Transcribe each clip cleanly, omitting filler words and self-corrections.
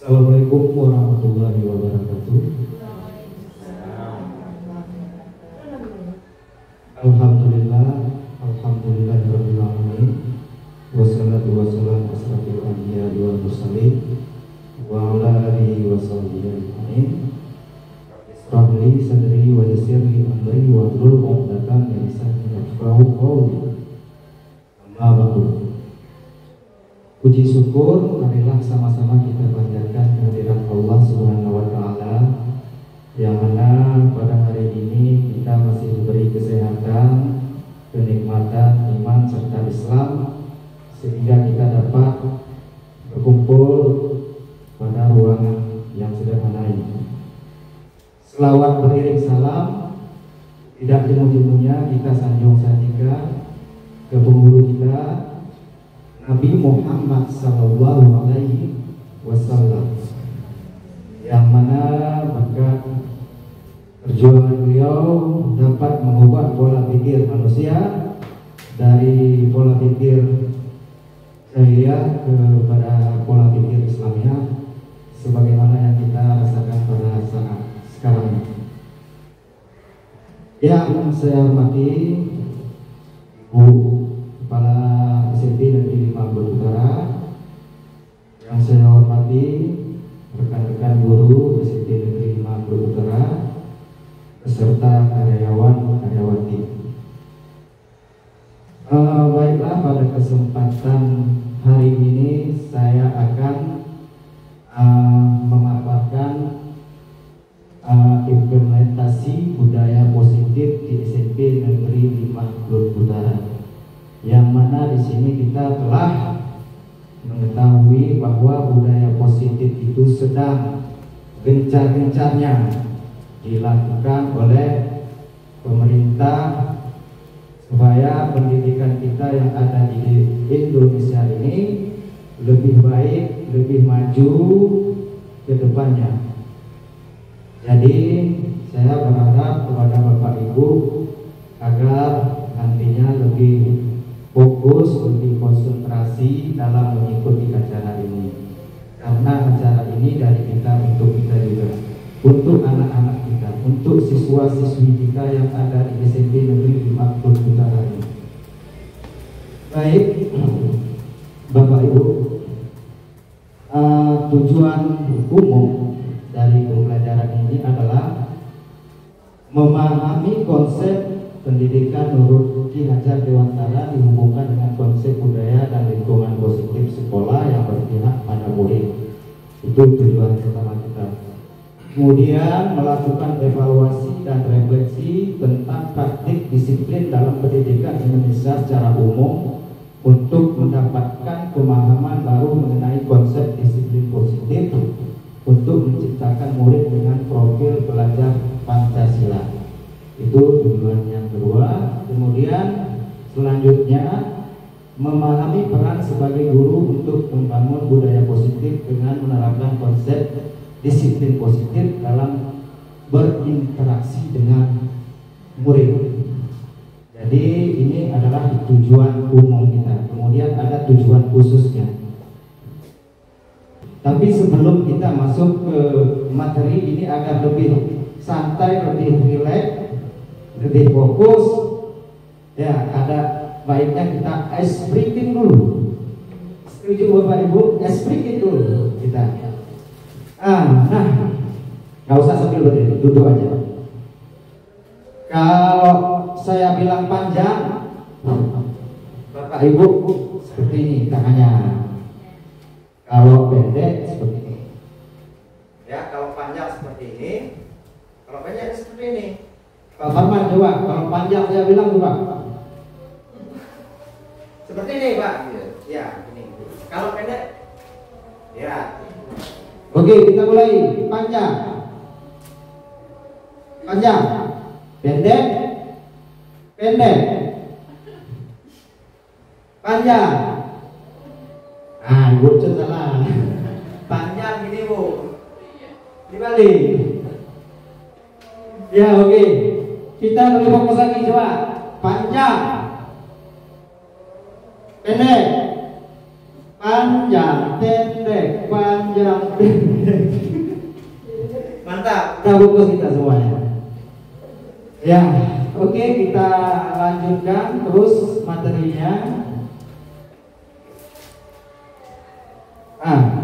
Assalamualaikum warahmatullahi wabarakatuh. Alhamdulillah, alhamdulillahirabbil alamin. Wassalatu wassalamu asrafil anbiya'i wal mursalin wa ala alihi washabbihi ajmain. Rabbi sadri wa yassirli amri wa hlul 'uqdatam min lisani yafqahu qawli. Amma ba'du. Puji syukur marilah sama-sama kita panjatkan kehadirat Allah Subhanahu wa taala, yang mana pada hari ini kita masih diberi kesehatan, kenikmatan iman serta Islam, sehingga kita dapat berkumpul pada ruangan yang sederhana ini. Selawat beriring salam, tidak jemu-jemunya kita sanjung-sanjungkan ke penghulu kita, Nabi Muhammad Sallallahu Alaihi Wasallam, yang mana berkat perjuangan beliau dapat mengubah pola pikir manusia dari pola pikir jahiliyah kepada pola pikir Islamiyah, sebagaimana yang kita rasakan pada saat sekarang ini. Yang saya hormati Ibu Kepala SMP Negeri 5 Brebes Utara, yang saya hormati rekan-rekan guru SMP Negeri 5 Brebes Utara, beserta karyawan-karyawati. Baiklah, pada kesempatan hari ini saya akan memaparkan implementasi budaya positif di SMP Negeri 5 Brebes Utara, yang mana di sini kita telah mengetahui bahwa budaya positif itu sedang gencar-gencarnya dilakukan oleh pemerintah supaya pendidikan kita yang ada di Indonesia ini lebih baik, lebih maju ke depannya. Jadi saya berharap kepada Bapak Ibu agar nantinya lebih fokus, lebih konsentrasi dalam mengikuti acara ini, karena acara ini dari kita untuk kita juga, untuk anak-anak kita, untuk siswa-siswi kita yang ada di SMP Negeri 5 Brebes Utara ini. Baik, Bapak Ibu, tujuan umum dari pembelajaran ini adalah memahami konsep pendidikan menurut Ki Hajar Dewantara dihubungkan dengan konsep budaya dan lingkungan positif sekolah yang berpihak pada murid. Itu tujuan pertama kita. Kemudian melakukan evaluasi dan refleksi tentang praktik disiplin dalam pendidikan Indonesia secara umum untuk mendapatkan pemahaman baru mengenai konsep disiplin positif untuk menciptakan murid dengan profil belajar Pancasila. Itu tujuan yang kedua. Kemudian selanjutnya memahami peran sebagai guru untuk membangun budaya positif dengan menerapkan konsep disiplin positif dalam berinteraksi dengan murid. Jadi ini adalah tujuan umum kita. Kemudian ada tujuan khususnya. Tapi sebelum kita masuk ke materi ini agar lebih santai, lebih rileks, lebih fokus, ya ada baiknya kita ice breaking dulu. Setuju Bapak Ibu? Ice breaking dulu kita. Nah, nggak usah sambil berdiri, duduk aja. Kalau saya bilang panjang, Bapak Ibu seperti ini tangannya. Kalau pendek seperti ini. Ya, kalau panjang seperti ini, kalau pendek seperti ini. Pak Farman coba, kalau panjang saya bilang coba. Seperti ini Pak. Ya, ini. Kalau pendek, ya. Oke, kita mulai. Panjang, panjang, pendek, pendek, panjang. Ibu salah. Panjang gini Bu. Dibalik. Ya, oke. Kita lebih fokus lagi, coba. Panjang, pendek, panjang, pendek, panjang, pendek. Mantap, udah fokus kita semuanya. Ya, oke, kita lanjutkan terus materinya.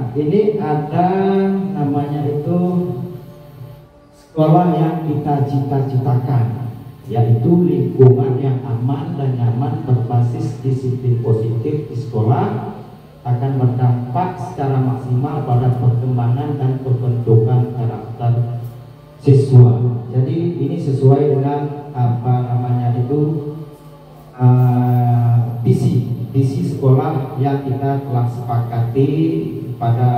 Ini ada namanya itu sekolah yang kita cita-citakan, yaitu lingkungan yang aman dan nyaman berbasis disiplin positif di sekolah akan berdampak secara maksimal pada perkembangan dan pembentukan karakter siswa. Jadi ini sesuai dengan apa namanya itu visi sekolah yang kita telah sepakati pada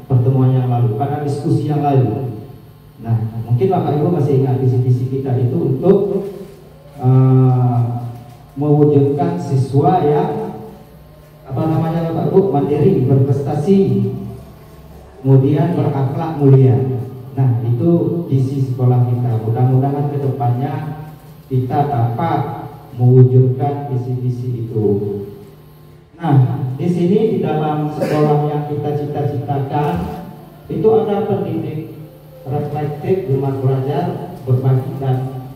pertemuan yang lalu, pada diskusi yang lalu. Nah, mungkin Bapak Ibu masih ingat visi-visi kita itu untuk mewujudkan siswa yang apa namanya Bapak Ibu, mandiri, berprestasi, kemudian berakhlak mulia. Nah, itu visi sekolah kita. Mudah-mudahan kedepannya kita dapat mewujudkan visi-visi itu. Nah, di sini di dalam sekolah yang kita cita-citakan itu ada pendidik reflektif, gemar belajar, berbagi dan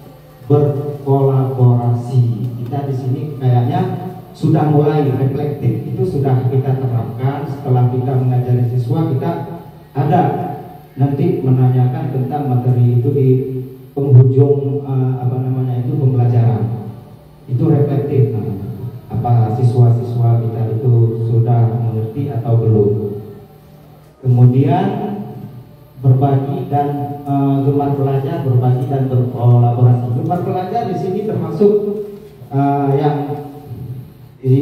berkolaborasi. Kita di sini kayaknya sudah mulai reflektif, itu sudah kita terapkan. Setelah kita mengajari siswa, kita ada nanti menanyakan tentang materi itu di penghujung apa namanya itu pembelajaran. Itu reflektif namanya. Apa siswa-siswa kita itu sudah mengerti atau belum. Kemudian berbagi dan gemar belajar, berbagi dan berkolaborasi. Gemar belajar di sini termasuk yang di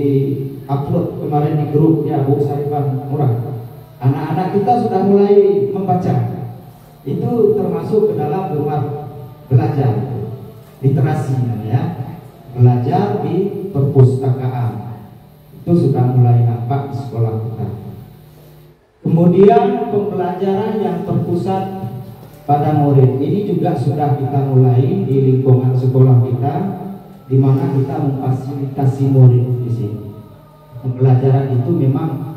upload kemarin di grup ya Bu Sarifan Murah. Anak-anak kita sudah mulai membaca. Itu termasuk ke dalam gemar belajar, literasi namanya, belajar di perpustakaan. Itu sudah mulai nampak di sekolah kita. Kemudian pembelajaran yang terpusat pada murid ini juga sudah kita mulai di lingkungan sekolah kita, di mana kita memfasilitasi murid di sini. Pembelajaran itu memang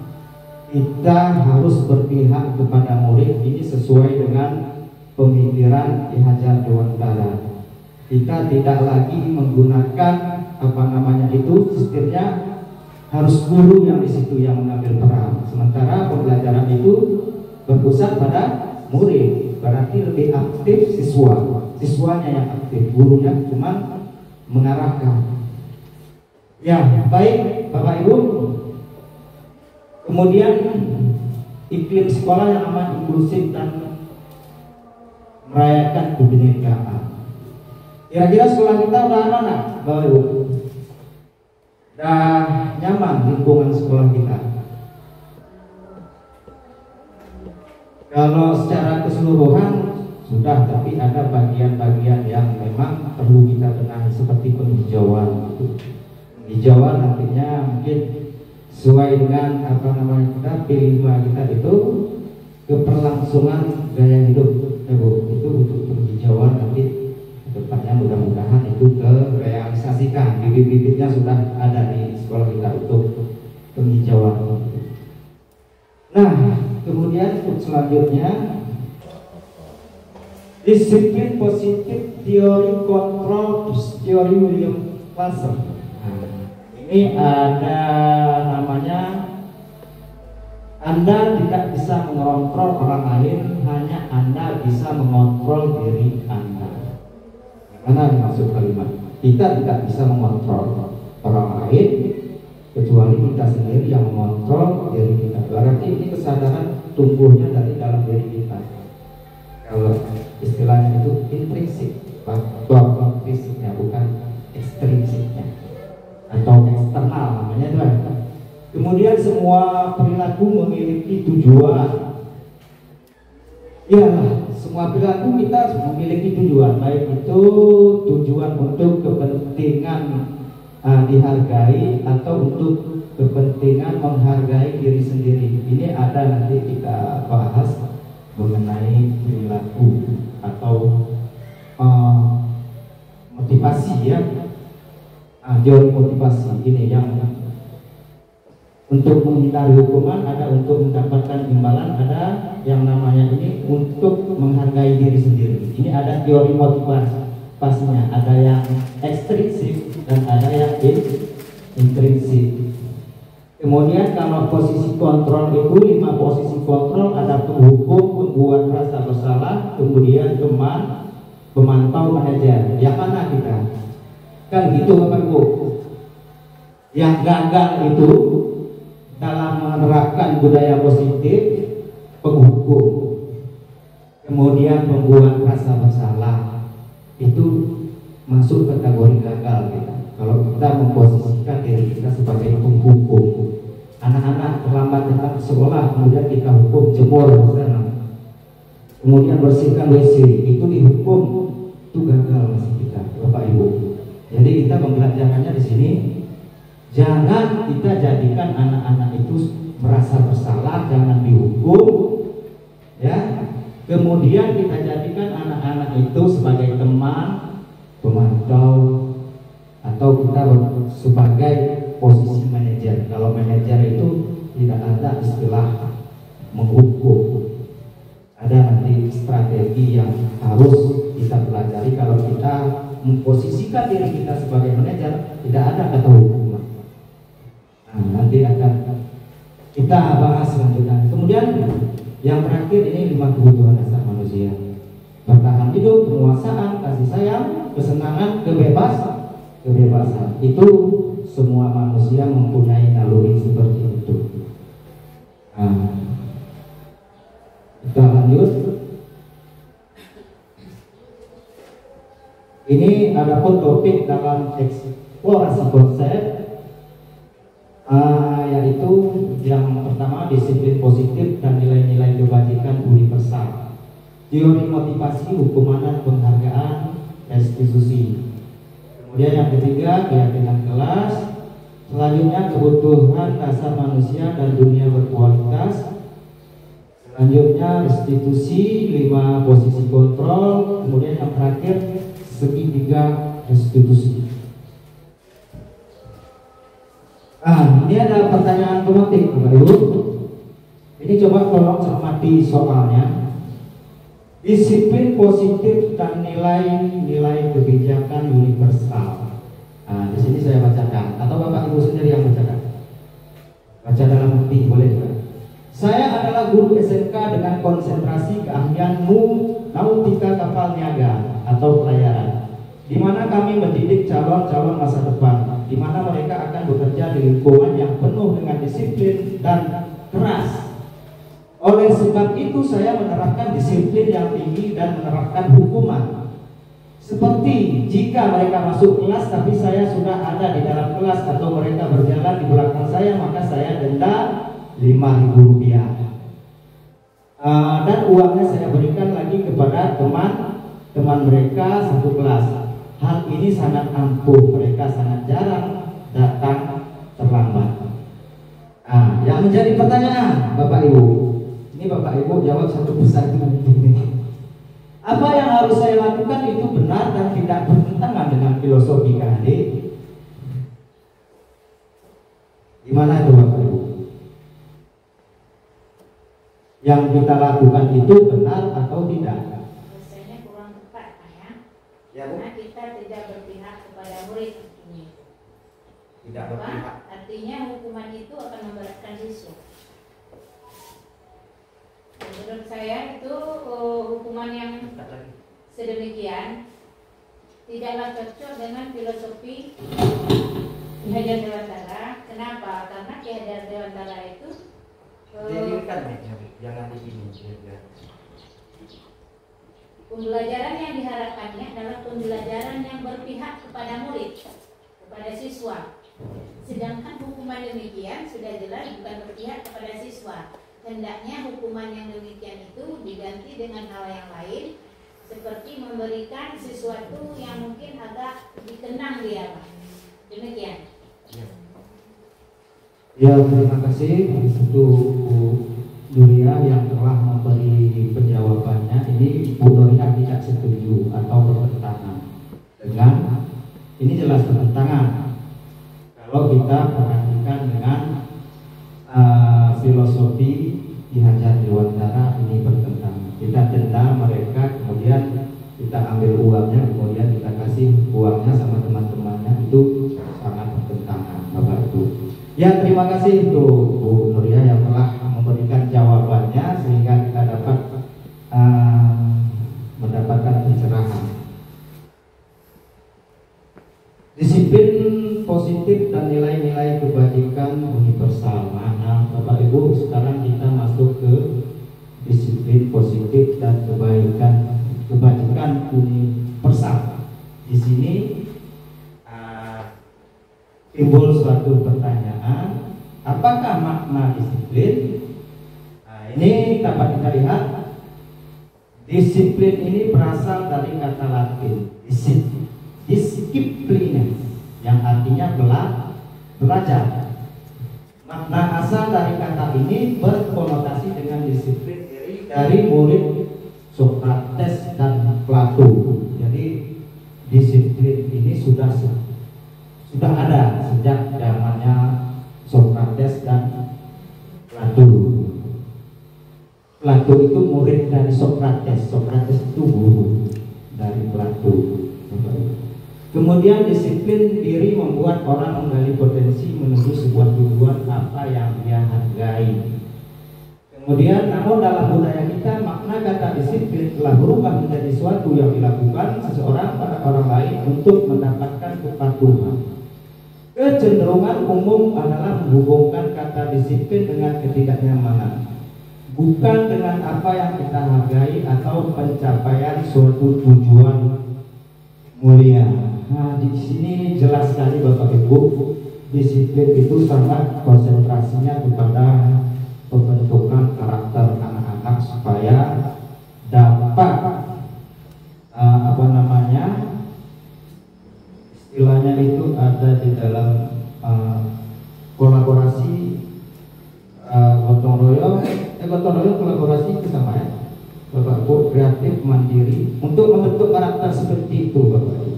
kita harus berpihak kepada murid. Ini sesuai dengan pemikiran Ki Hajar Dewantara. Kita tidak lagi menggunakan apa namanya itu sistemnya harus guru yang di situ yang mengambil peran. Sementara pembelajaran itu berpusat pada murid, berarti lebih aktif siswanya yang aktif, gurunya cuma mengarahkan. Ya, baik Bapak Ibu. Kemudian iklim sekolah yang aman, inklusif dan merayakan kebinekaan. Kira-kira sekolah kita udah aman, Bapak Ibu? Udah nyaman lingkungan sekolah kita? Kalau secara keseluruhan sudah, tapi ada bagian-bagian yang memang perlu kita benahi seperti penghijauan. Penghijauan nantinya mungkin sesuai dengan apa namanya kita P5 kita itu keberlangsungan gaya hidup, Bu. Itu untuk penghijauan nanti depannya mudah-mudahan itu terrealisasikan. Bibit-bibitnya sudah ada di sekolah kita untuk penghijauan. Nah, kemudian untuk selanjutnya disiplin positif teori kontrol teori William Classer. Ini ada namanya, Anda tidak bisa mengontrol orang lain, hanya Anda bisa mengontrol diri Anda. Mana dimaksud kalimat? Kita tidak bisa mengontrol orang lain kecuali kita sendiri yang mengontrol diri kita. Berarti ini kesadaran tumbuhnya dari dalam diri kita. Kalau istilahnya itu intrinsik, faktor fisiknya, bukan ekstrinsiknya atau eksternal namanya itu. Kemudian semua perilaku memiliki tujuan. Ya, semua perilaku kita memiliki tujuan, baik itu tujuan untuk kepentingan dihargai atau untuk kepentingan menghargai diri sendiri. Ini ada nanti kita bahas mengenai perilaku atau motivasi ya. Teori motivasi ini yang untuk menghindari hukuman, ada untuk mendapatkan imbalan, ada yang namanya ini untuk menghargai mencintai diri sendiri. Ini ada teori motivasinya, ada yang ekstrinsik dan ada yang intrinsik. Kemudian kalau posisi kontrol itu 5 posisi kontrol, ada penghukum, pembuat rasa bersalah, kemudian teman, pemantau, manajer. Yang mana kita? Kan gitu Bapak Ibu. Yang gagal itu dalam menerapkan budaya positif, penghukum, kemudian pembuat rasa bersalah, itu masuk kategori gagal kita. Kalau kita memposisikan diri kita sebagai penghukum, anak-anak terlambat datang ke sekolah, kemudian kita hukum jemur di sana, kemudian bersihkan WC, itu dihukum, itu gagal masih kita, Bapak Ibu. Jadi kita pembelajarannya di sini, jangan kita jadikan anak-anak itu merasa bersalah, jangan dihukum, ya. Kemudian kita jadikan anak-anak itu sebagai teman, pemantau, atau kita sebagai posisi manajer. Kalau manajer itu tidak ada istilah menghukum, ada nanti strategi yang harus kita pelajari. Kalau kita memposisikan diri kita sebagai manajer, tidak ada kata hukuman. Nah, nanti akan kita bahas selanjutnya. Kemudian yang terakhir ini 5 kebutuhan dasar manusia: bertahan hidup, penguasaan, kasih sayang, kesenangan, kebebasan. Itu semua manusia mempunyai naluri seperti itu. Nah, kita lanjut. Ini ada pun topik dalam eksplorasi konsep, yaitu yang pertama disiplin positif dan nilai-nilai kebajikan universal, teori motivasi, hukuman, penghargaan, restitusi. Kemudian yang ketiga keyakinan kelas, selanjutnya kebutuhan dasar manusia dan dunia berkualitas, selanjutnya restitusi, 5 posisi kontrol, kemudian yang terakhir segitiga restitusi. Ini ada pertanyaan pemantik, Bapak Ibu. Ini coba tolong cermati soalnya. Disiplin positif dan nilai-nilai kebijakan universal. Di sini saya bacakan, atau Bapak Ibu sendiri yang bacakan. Baca dalam bukti boleh juga. Saya adalah guru SMK dengan konsentrasi keahlian nautika kapal niaga atau pelayaran, di mana kami mendidik calon-calon masa depan, di mana mereka akan bekerja di lingkungan yang penuh dengan disiplin dan keras. Oleh sebab itu saya menerapkan disiplin yang tinggi dan menerapkan hukuman. Seperti jika mereka masuk kelas tapi saya sudah ada di dalam kelas, atau mereka berjalan di belakang saya, maka saya denda Rp5.000. Dan uangnya saya berikan lagi kepada teman-teman mereka satu kelas. Hal ini sangat ampuh, mereka sangat jarang datang terlambat. Yang menjadi pertanyaan Bapak Ibu, ini Bapak Ibu jawab satu persatu. Apa yang harus saya lakukan itu benar dan tidak bertentangan dengan filosofi KHD? Gimana itu Bapak Ibu? Yang kita lakukan itu benar atau tidak? Rasanya kurang tepat, ya. Ya, karena kita tidak berpihak kepada murid ini. Tidak berpihak. Artinya hukuman itu akan memberatkan siswa. Menurut saya itu hukuman yang sedemikian tidaklah cocok dengan filosofi Ki Hajar Dewantara. Kenapa? Karena Ki Hajar Dewantara itu jangan di sini. Pembelajaran yang diharapkannya adalah pembelajaran yang berpihak kepada murid, kepada siswa. Sedangkan hukuman demikian sudah jelas bukan berpihak kepada siswa. Hendaknya hukuman yang demikian itu diganti dengan hal yang lain, seperti memberikan sesuatu yang mungkin agak dikenang dia, Pak. Demikian. Ya, terima kasih untuk Bu Nuria yang telah memberi penjawabannya. Ini Bu Nuria tidak setuju atau bertentangan dengan, ini jelas bertentangan kalau kita perhatikan dengan filosofi Ki Hajar Dewantara, ini bertentangan. Kita denda mereka, kita ambil uangnya kemudian kita kasih uangnya sama teman-temannya, itu sangat bertentangan Bapak Ibu. Ya, terima kasih untuk Bu Nuria yang telah memberikan jawabannya sehingga kita dapat mendapatkan pencerahan. Disiplin positif dan nilai-nilai kebajikan universal. Nah, Bapak Ibu, sekarang kita masuk ke disiplin positif dan kebajikan universal. Di sini timbul suatu pertanyaan, apakah makna disiplin? Nah, ini dapat kita lihat. Disiplin ini berasal dari kata Latin disciplina, yang artinya belajar. Makna asal dari kata ini berkonotasi dengan disiplin diri dari murid Sokrates dan Plato. Jadi disiplin ini sudah ada sejak zamannya Sokrates dan Plato. Plato itu murid dari Sokrates. Sokrates itu guru dari Plato. Kemudian disiplin diri membuat orang menggali potensi menuju sebuah tujuan apa yang dia hargai. Kemudian namun dalam budaya kita makna kata disiplin telah berubah menjadi suatu yang dilakukan seseorang pada orang lain untuk mendapatkan kepatuhan. Kecenderungan umum adalah menghubungkan kata disiplin dengan ketidaknyamanan, bukan dengan apa yang kita hargai atau pencapaian suatu tujuan mulia. Nah, di sini jelas sekali Bapak Ibu, disiplin itu sangat konsentrasinya kepada pembentukan karakter anak-anak supaya dapat istilahnya itu ada di dalam kolaborasi gotong royong kolaborasi itu sama ya Bapak Ibu, kreatif mandiri untuk membentuk karakter seperti itu Bapak Ibu.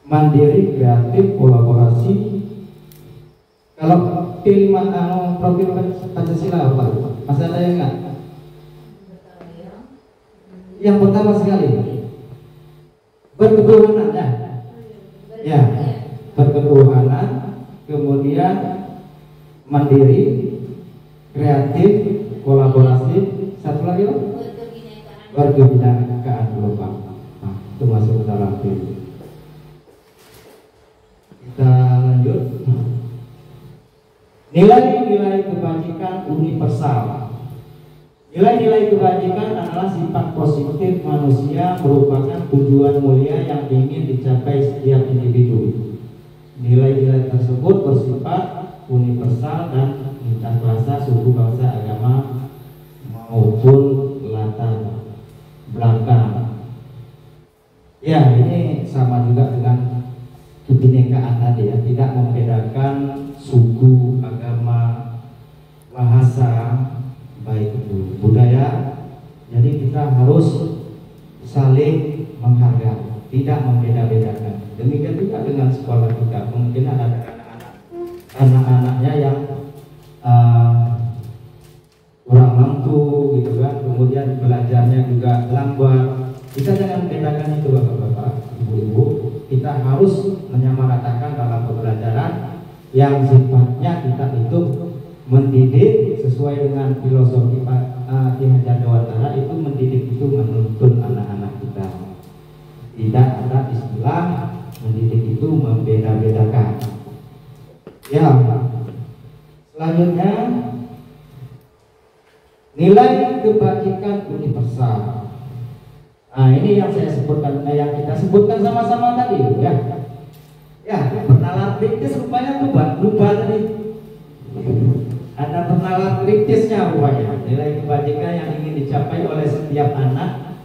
Mandiri, kreatif, kolaborasi. Kalau pilih profil Pancasila apa? Masih ada yang enggak? Yang pertama sekali berketuhanan ya, berketuhanan, kemudian mandiri, kreatif, kolaborasi, satu lagi berkebinekaan global. Nah, itu masuk ke dalam film. Kita lanjut. Nilai-nilai kebajikan universal. Nilai-nilai kebajikan adalah sifat positif manusia, merupakan tujuan mulia yang ingin dicapai setiap individu. Nilai-nilai tersebut bersifat universal dan lintas bahasa, suku, bangsa, agama maupun latar belakang. Ya, ini sama juga dengan kebinekaan tadi ya, tidak membedakan suku, agama, bahasa, baik itu budaya. Jadi kita harus saling menghargai, tidak membeda-bedakan. Demikian juga dengan sekolah kita. Mungkin ada anak-anaknya yang kurang mampu gitu kan, kemudian belajarnya juga lambat. Kita jangan bedakan itu Bapak-bapak, Ibu-ibu. Kita harus menyamaratakan dalam pembelajaran yang sifatnya kita itu mendidik sesuai dengan filosofi Ki Hajar Dewantara. Itu mendidik itu menuntun anak-anak kita. Tidak ada istilah mendidik itu membeda-bedakan. Ya, selanjutnya nilai kebajikan universal. Nah, ini yang saya sebutkan, yang kita sebutkan sama-sama tadi, ya. Ya, bernalar kritis rupanya lupa tadi. Ada bernalar kritisnya rupanya. Nilai kebajikan yang ingin dicapai oleh setiap anak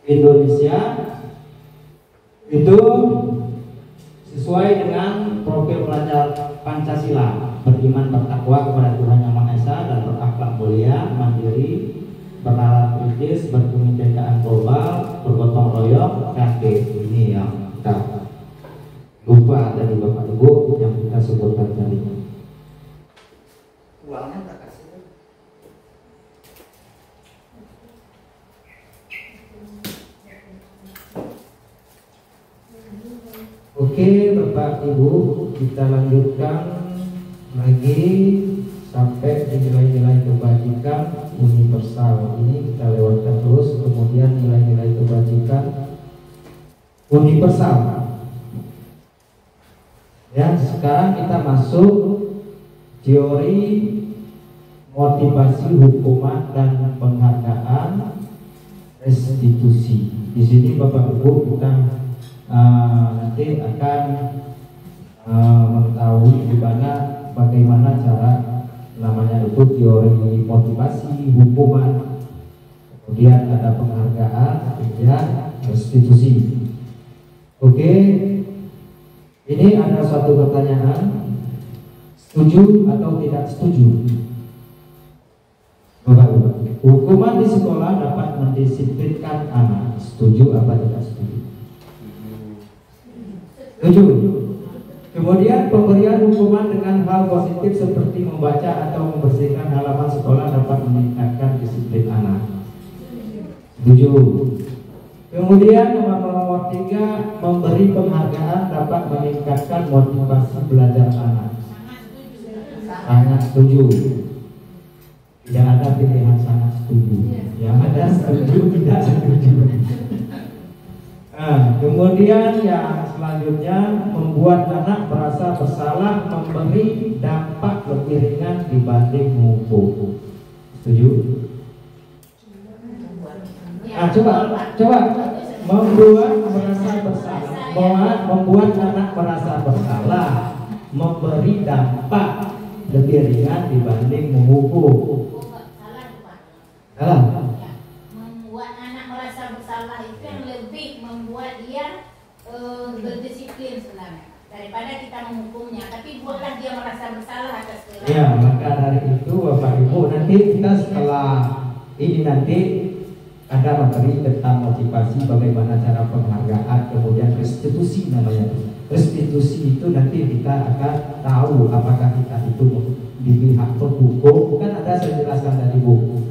Indonesia itu sesuai dengan profil pelajar Pancasila: beriman, bertakwa kepada Tuhan Yang Maha Esa dan berakhlak mulia, mandiri, bernalar kritis, berkebinekaan global, bergotong royong, kreatif. Ini yang kita lupa dari Bapak Ibu yang kita sebutkan tadi. Uangnya tak kasih. Oke Bapak Ibu, kita lanjutkan lagi sampai di nilai-nilai kebajikan universal. Ini kita lewatkan terus, kemudian nilai-nilai kebajikan universal. Ya, sekarang kita masuk teori motivasi hukuman dan penghargaan restitusi. Di sini Bapak Ibu kita nanti akan mengetahui bagaimana cara namanya itu teori motivasi hukuman, kemudian ada penghargaan, kemudian restitusi. Oke, ini ada suatu pertanyaan, setuju atau tidak setuju? Hukuman di sekolah dapat mendisiplinkan anak, setuju apa tidak setuju? Setuju. Kemudian pemberian hukuman dengan hal positif seperti membaca atau membersihkan halaman sekolah dapat meningkatkan disiplin anak, setuju. Kemudian nomor 3, memberi penghargaan dapat meningkatkan motivasi belajar anak, sangat setuju. Tidak ada pilihan sangat setuju, yang ada setuju tidak setuju. Nah, kemudian yang selanjutnya, membuat anak merasa bersalah memberi dampak lebih ringan dibanding menghukum, setuju? Nah, coba membuat merasa bersalah, membuat anak merasa bersalah memberi dampak lebih ringan dibanding menghukum. Salah. Membuat anak merasa bersalah itu yang lebih membuat dia berdisiplin sebenarnya daripada kita menghukumnya, tapi buatlah dia merasa bersalah atas perilaku. Ya, maka dari itu Bapak Ibu, nanti kita setelah ini nanti ada materi tentang motivasi, bagaimana cara penghargaan, kemudian restitusi namanya. Restitusi itu nanti kita akan tahu apakah kita itu di pihak penghukum, kan ada saya jelaskan tadi Bu.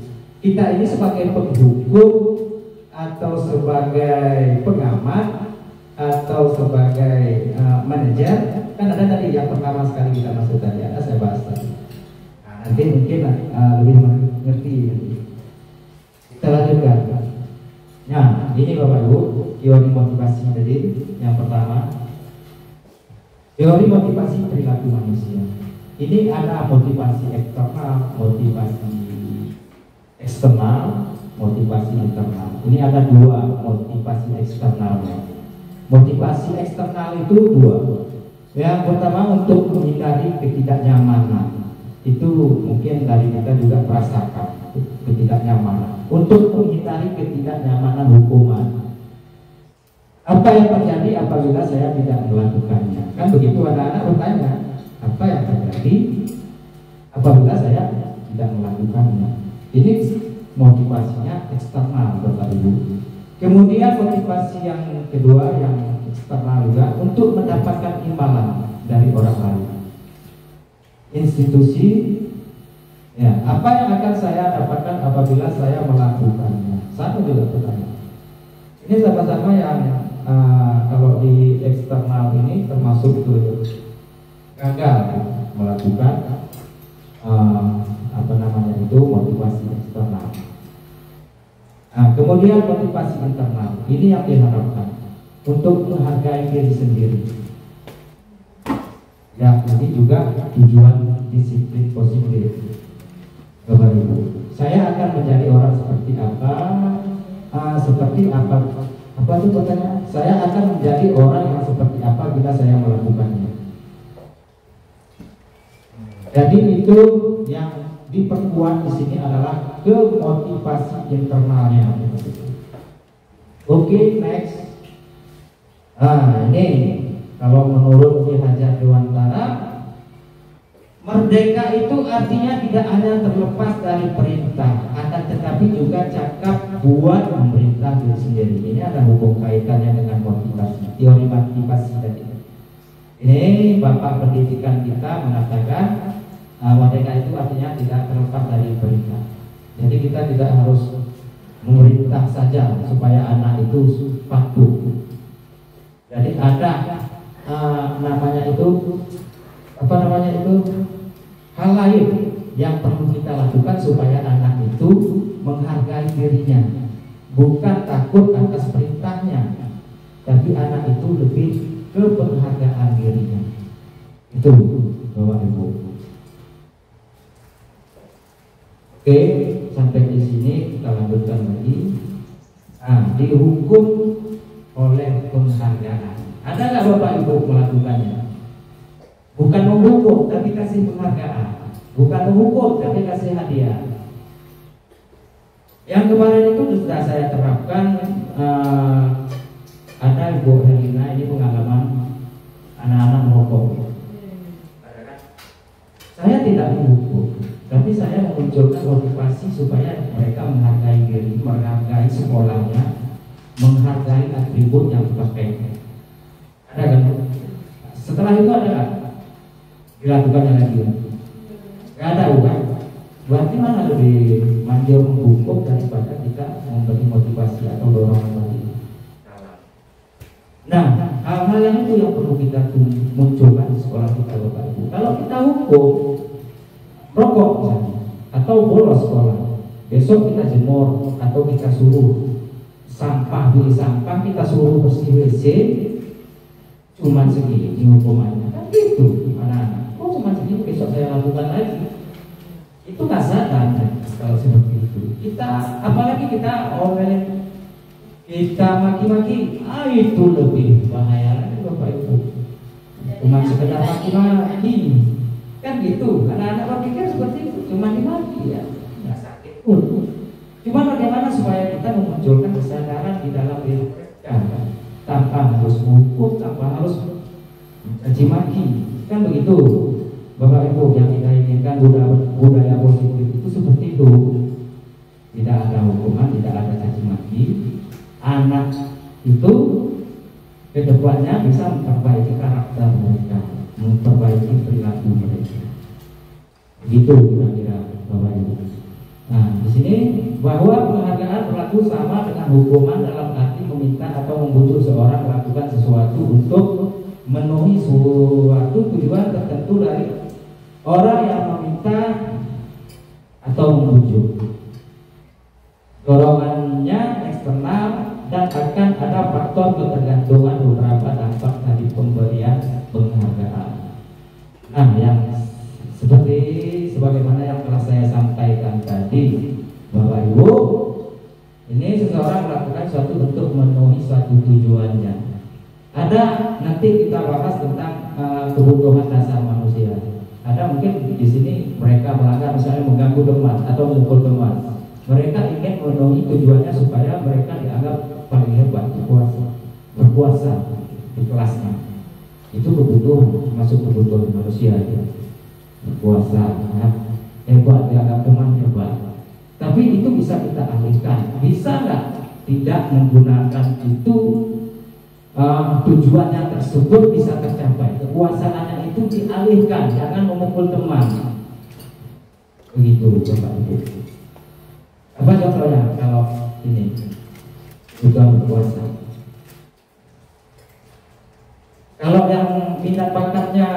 Kita ini sebagai penghukum atau sebagai pengamat atau sebagai manajer, kan ada tadi yang pertama sekali kita masuk tadi, ada saya bahas tadi. Nah, nanti mungkin lebih mengerti nanti. Kita lanjutkan. Nah, ini Bapak Ibu, teori motivasi tadi yang pertama. Teori motivasi perilaku manusia. Ini ada motivasi eksternal, motivasi eksternal, motivasi internal. Ini ada 2 motivasi eksternalnya. Motivasi eksternal itu 2. Yang pertama untuk menghindari ketidaknyamanan. Itu mungkin dari kita juga merasakan ketidaknyamanan. Untuk menghindari ketidaknyamanan hukuman. Apa yang terjadi apabila saya tidak melakukannya? Kan begitu anak-anak bertanya, apa yang terjadi apabila saya tidak melakukannya? Ini motivasinya eksternal Bapak Ibu. Kemudian motivasi yang kedua yang eksternal juga untuk mendapatkan imbalan dari orang lain. Institusi, ya, apa yang akan saya dapatkan apabila saya melakukannya? Sama juga pertanyaan. Ini sama-sama yang kalau di eksternal ini termasuk gagal melakukan motivasi eksternal. Nah, kemudian motivasi internal ini yang diharapkan untuk menghargai diri sendiri. Ya, ini juga tujuan disiplin positif. Bapak Ibu, saya akan menjadi orang seperti apa? Apa itu pertanyaan? Saya akan menjadi orang yang seperti apa bila saya melakukannya. Jadi itu yang diperkuat di sini adalah kemotivasi internalnya. Oke, next. Nah, ini kalau menurut Ki Hajar Dewantara, merdeka itu artinya tidak hanya terlepas dari perintah, akan tetapi juga cakap buat memerintah diri sendiri. Ini ada hubung kaitannya dengan motivasi, teori motivasi tadi. Ini Bapak pendidikan kita mengatakan merdeka itu artinya tidak terlepas dari perintah. Jadi kita tidak harus memerintah saja supaya anak itu patuh. Jadi ada hal lain yang perlu kita lakukan supaya anak itu menghargai dirinya, bukan takut atas perintahnya, tapi anak itu lebih ke penghargaan dirinya. Itu Bapak Ibu. Oke, sampai di sini kita lanjutkan lagi. Dihukum oleh penghargaan. Ada nggak Bapak Ibu melakukannya? Bukan menghukum tapi kasih penghargaan, bukan menghukum tapi kasih hadiah. Yang kemarin itu sudah saya terapkan. Ada Ibu Helena, ini pengalaman anak-anak merokok. Saya tidak menghukum, tapi saya memunculkan motivasi supaya mereka menghargai diri, menghargai sekolahnya, menghargai atribut yang dipakai. Ada kan? Setelah itu ada kan? Dilakukannya lagi. Gak ada bukan? Berarti mana lebih manjur menghukum daripada kita memberi motivasi atau dorongan tadi. Nah, hal-hal yang itu yang perlu kita munculkan di sekolah kita, Bapak Ibu. Kalau kita hukum rokok misalnya, atau bolos sekolah, besok kita jemur atau kita suruh sampah, beli sampah, kita suruh bersih WC, cuma segini hukumannya. Kan gitu, anak-anak. Oh cuma segini, besok saya lakukan lagi. Itu nggak sadar kalau seperti itu. Kita, apalagi kita omelin, kita maki-maki, itu lebih bahaya lagi Bapak Ibu. Cuma sekedar maki-maki, kan gitu. Anak-anak berpikir seperti itu, cuma dimaki ya, nggak sakit pun. Cuma bagaimana supaya kita memunculkan kesadaran di dalam diri mereka, tanpa harus menghukum, tanpa harus mencaci maki, kan begitu Bapak Ibu. Yang kita inginkan budaya positif itu seperti itu. Tidak ada hukuman, tidak ada caci maki. Anak itu kedepannya bisa memperbaiki karakter mereka, memperbaiki perilaku mereka. Begitu kira-kira Bapak Ibu. Nah, di sini bahwa penghargaan berlaku sama dengan hukuman dalam arti meminta atau membujuk seorang melakukan sesuatu untuk memenuhi suatu tujuan tertentu dari orang yang meminta atau membujuk. Dorongannya eksternal dan akan ada faktor ketergantungan beberapa dampak dari pemberian penghargaan. Nah, yang seperti sebagaimana yang telah saya sampaikan tadi, Bapak Ibu, ini seseorang melakukan suatu untuk memenuhi suatu tujuannya. Ada nanti kita bahas tentang kebutuhan dasar manusia. Ada mungkin di sini mereka melanggar, misalnya mengganggu teman atau memukul teman. Mereka ingin memenuhi tujuannya supaya mereka dianggap paling hebat, berkuasa di kelasnya. Itu kebutuhan, masuk kebutuhan manusia ya. Berkuasa, hebat, dianggap teman hebat. Tapi itu bisa kita alihkan. Bisa nggak tidak menggunakan itu, tujuannya tersebut bisa tercapai, kekuasaannya itu dialihkan, jangan memukul teman. Begitu Bapak Ibu. Apa contohnya kalau ini juga berkuasa? Kalau yang minat bakatnya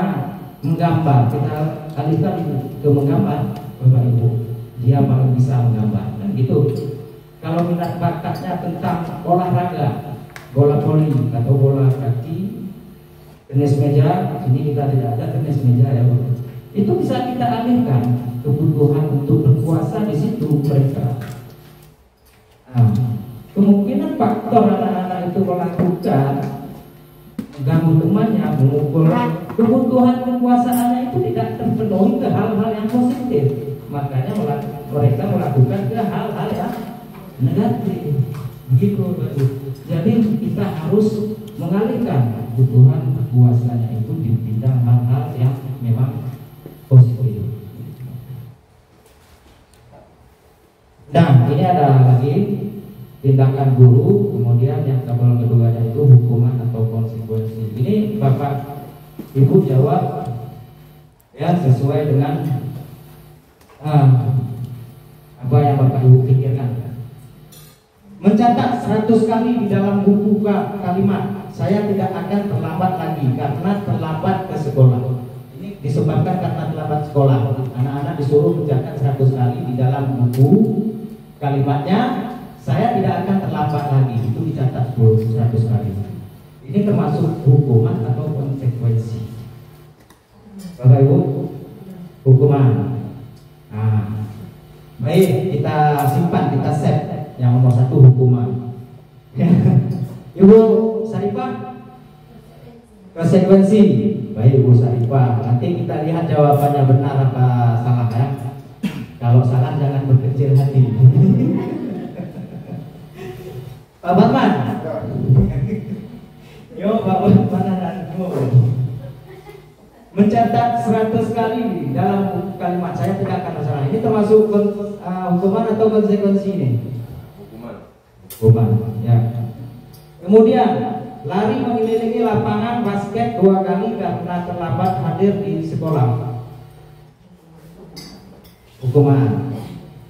menggambar, kita alihkan ke menggambar, Bapak Ibu. Dia paling bisa menggambar, kan gitu. Kalau minat bakatnya tentang olahraga, bola voli atau bola kaki, tenis meja, sini kita tidak ada tenis meja ya, itu bisa kita alihkan kebutuhan untuk berkuasa di situ mereka. Nah, kemungkinan faktor anak-anak itu melakukan mengganggu temannya, memukul, kebutuhan kekuasaannya itu tidak terpenuhi ke hal-hal yang positif. Makanya mereka melakukan ke hal-hal yang negatif. Begitu. Jadi kita harus mengalihkan kebutuhan kekuasaannya itu di bidang hal-hal yang memang positif. Nah, ini ada lagi tindakan guru, kemudian yang tabel keduanya itu hukuman atau konsekuensi. Ini Bapak Ibu jawab ya sesuai dengan apa yang Bapak Ibu pikirkan. Mencatat 100 kali di dalam buku kalimat, saya tidak akan terlambat lagi karena terlambat ke sekolah. Ini disebabkan karena terlambat sekolah. Anak-anak disuruh mencatat 100 kali di dalam buku kalimatnya, saya tidak akan terlambat lagi. Itu dicatat 100 kali. Ini termasuk hukuman atau konsekuensi. Bapak Ibu, hukuman. Nah, baik, kita simpan, kita save. Yang nomor 1 hukuman. Ibu Sarifah, konsekuensi. Baik Ibu Sarifah, nanti kita lihat jawabannya benar apa salah ya. Kalau salah jangan berkecil hati. Pak Batman. Yo Pak Batman dan mencatat 100 kali dalam kalimat, saya tidak akan masalah. Ini termasuk hukuman atau konsekuensi ini? Hukuman, ya. Kemudian lari mengelilingi lapangan basket 2 kali karena terlambat hadir di sekolah. Hukuman.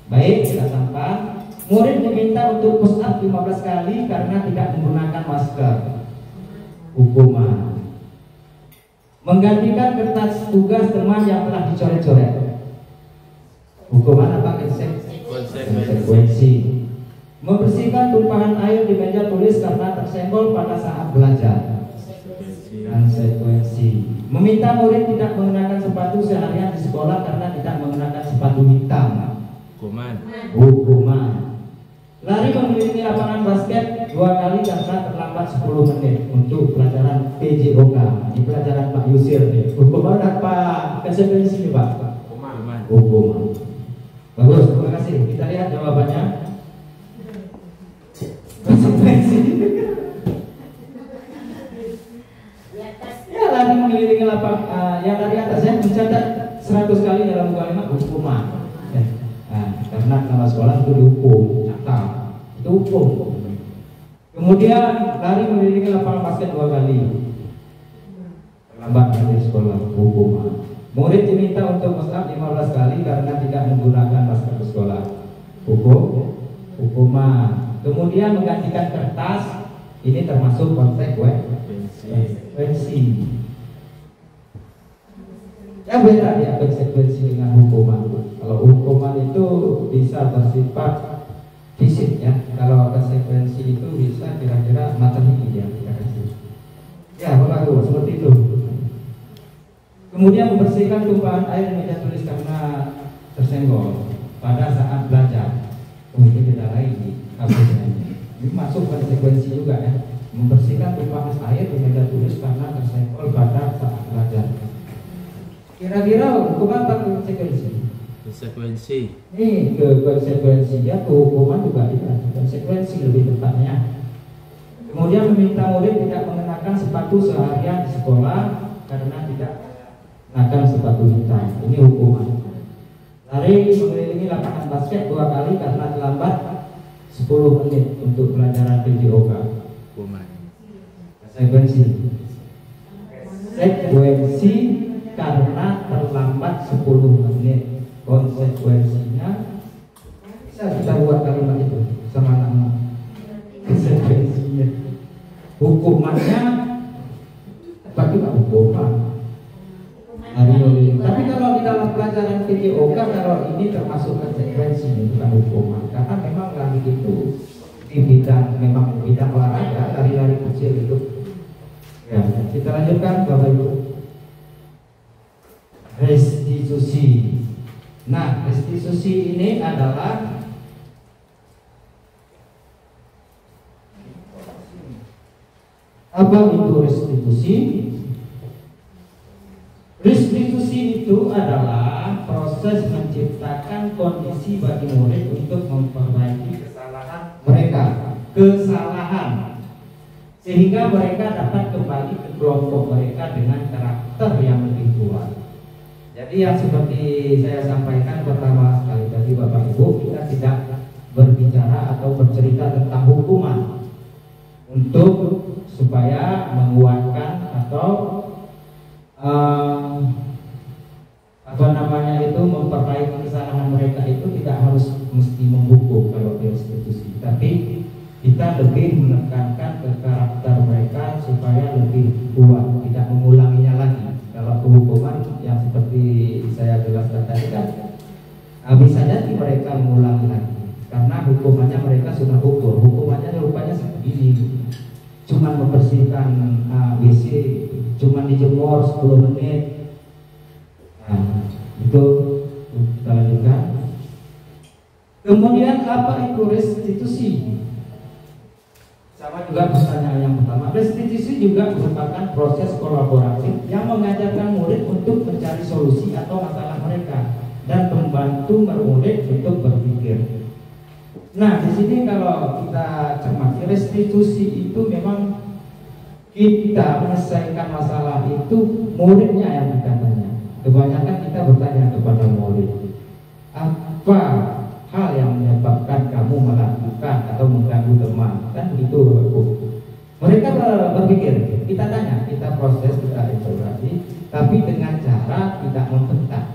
Baik, kita sampai. Murid diminta untuk push up 15 kali karena tidak menggunakan masker. Hukuman. Menggantikan kertas tugas teman yang telah dicoret-coret. Hukuman apa? Konsekuensi. Membersihkan tumpahan air di meja tulis karena tersenggol pada saat belajar. Konsekuensi. Meminta murid tidak mengenakan sepatu seharian di sekolah karena tidak mengenakan sepatu hitam. Hukuman. Lari mengelilingi lapangan basket 2 kali karena terlambat 10 menit untuk pelajaran PJOK. Ini pelajaran Pak Yusir nih. Hukuman apa? Konsekuensi Pak? Hukuman. Bagus, terima kasih. Kita lihat jawabannya. Konsekuensi. Ya, lari mengelilingi lapangan yang dari atas ya, mencatat 100 kali dalam kalimat hukuman. Karena nama sekolah itu dihukum, catat, itu hukum. Kemudian lari mengelilingi lapangan basket 2 kali, terlambat dari sekolah, hukuman. Murid diminta untuk push up 15 kali karena tidak menggunakan masker ke sekolah, hukuman. Kemudian menggantikan kertas, ini termasuk konsekuensi. Ya beda ya konsekuensi dengan hukuman. Kalau hukuman itu bisa bersifat fisik ya. Kalau konsekuensi itu bisa kira-kira materi ya. Ya Bapak Ibu, seperti itu. Kemudian membersihkan tumpahan air di meja tulis karena tersenggol pada saat belajar. Ini beda lagi. Ini masuk konsekuensi juga ya. Membersihkan tumpahan air di meja tulis karena tersenggol pada saat belajar. Kira-kira hukuman apa konsekuensi? Konsekuensi. Ini konsekuensinya hukuman juga ada. Konsekuensi lebih tepatnya. Kemudian meminta murid tidak mengenakan sepatu seharian di sekolah karena tidak mengenakan sepatu hitam. Ini hukuman. Lari mengelilingi lapangan basket 2 kali karena terlambat 10 menit untuk pelajaran PJOK. Konsekuensi. Konsekuensi karena terlambat 10 menit. Konsekuensinya bisa kita buat kalimat itu sama nama. Konsekuensinya. Hukumannya bagi hukuman. Tapi kalau di dalam pelajaran PJOK, kalau ini termasuk konsekuensi bukan hukuman, karena memang lari itu di bidang olahraga, lari-lari kecil itu. Ya, kita lanjutkan Bapak Ibu. Restitusi. Nah, restitusi ini adalah apa itu restitusi? Restitusi itu adalah proses menciptakan kondisi bagi murid untuk memperbaiki kesalahan mereka, sehingga mereka dapat kembali ke kelompok mereka dengan karakter yang lebih kuat. Jadi yang seperti saya sampaikan pertama sekali tadi Bapak Ibu, kita tidak berbicara atau bercerita tentang hukuman untuk supaya menguatkan atau memperbaiki kesalahan mereka itu tidak harus mesti menghukum kalau restitusi, tapi kita lebih menekankan ke karakter mereka supaya lebih kuat, tidak mengulanginya lagi. Kalau kehukuman yang seperti saya jelaskan tadi kan bisa jadi mereka mengulangi lagi, karena hukumannya mereka sudah ukur. Hukumannya rupanya segini, cuma membersihkan WC, cuma dijemur 10 menit. Nah, itu kita lanjutkan. Kemudian apa itu restitusi? Sama juga pertanyaan yang pertama. Restitusi juga merupakan proses kolaboratif yang mengajarkan murid untuk mencari solusi atau masalah mereka dan membantu murid untuk berpikir. Nah, di sini kalau kita cermati, restitusi itu memang kita menyelesaikan masalah itu muridnya yang bertanya. Kebanyakan kita bertanya kepada murid, apa hal yang menyebabkan kamu melakukan atau mengganggu teman, kan begitu Bapak. Mereka berpikir, kita tanya, kita proses, kita interogasi, tapi dengan cara tidak membentak,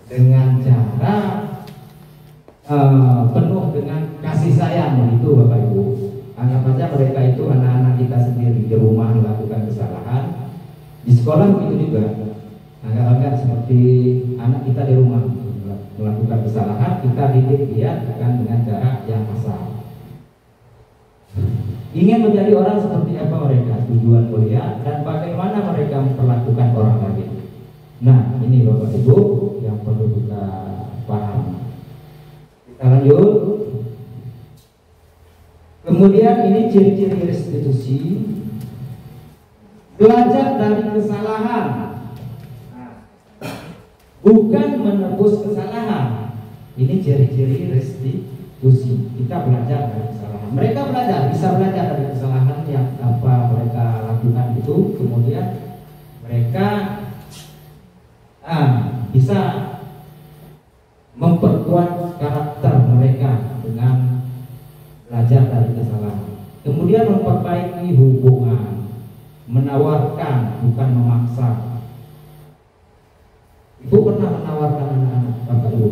dengan cara penuh dengan kasih sayang, begitu Bapak Ibu. Anggap saja mereka itu anak-anak kita sendiri, di rumah melakukan kesalahan, di sekolah begitu juga. Anggap seperti anak kita di rumah melakukan kesalahan, kita didik dia bukan dengan cara yang kasar. Ingin menjadi orang seperti apa mereka, tujuan kuliah, dan bagaimana mereka memperlakukan orang lain. Nah, ini Bapak Ibu yang perlu kita paham. Kita lanjut. Kemudian ini ciri-ciri restitusi. Belajar dari kesalahan, bukan menebus kesalahan. Ini ciri-ciri restitusi. Kita belajar dari kesalahan. Mereka bisa belajar dari kesalahan yang apa mereka lakukan itu. Kemudian mereka bisa memperkuat karakter mereka dengan belajar dari kesalahan. Kemudian memperbaiki hubungan, menawarkan bukan memaksa. Ibu pernah menawarkan anak-anak, Bapak Ibu,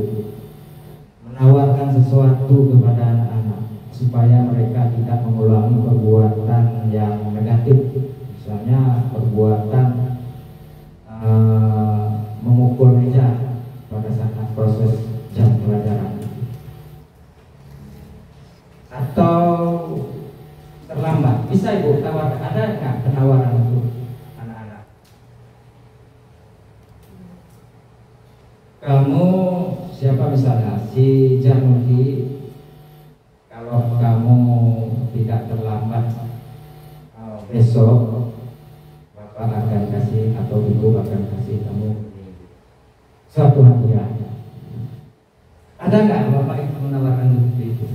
menawarkan sesuatu kepada anak-anak supaya mereka tidak mengulangi perbuatan yang negatif, misalnya perbuatan memukul meja pada saat proses jam pelajaran, atau terlambat. Bisa Ibu tawarkan, ada nggak penawaran untuk anak-anak? Kamu siapa misalnya si Jamuki, kalau kamu tidak terlambat besok Bapak akan kasih atau Ibu akan kasih kamu suatu hadiah. Ada nggak Bapak Ibu menawarkan seperti itu?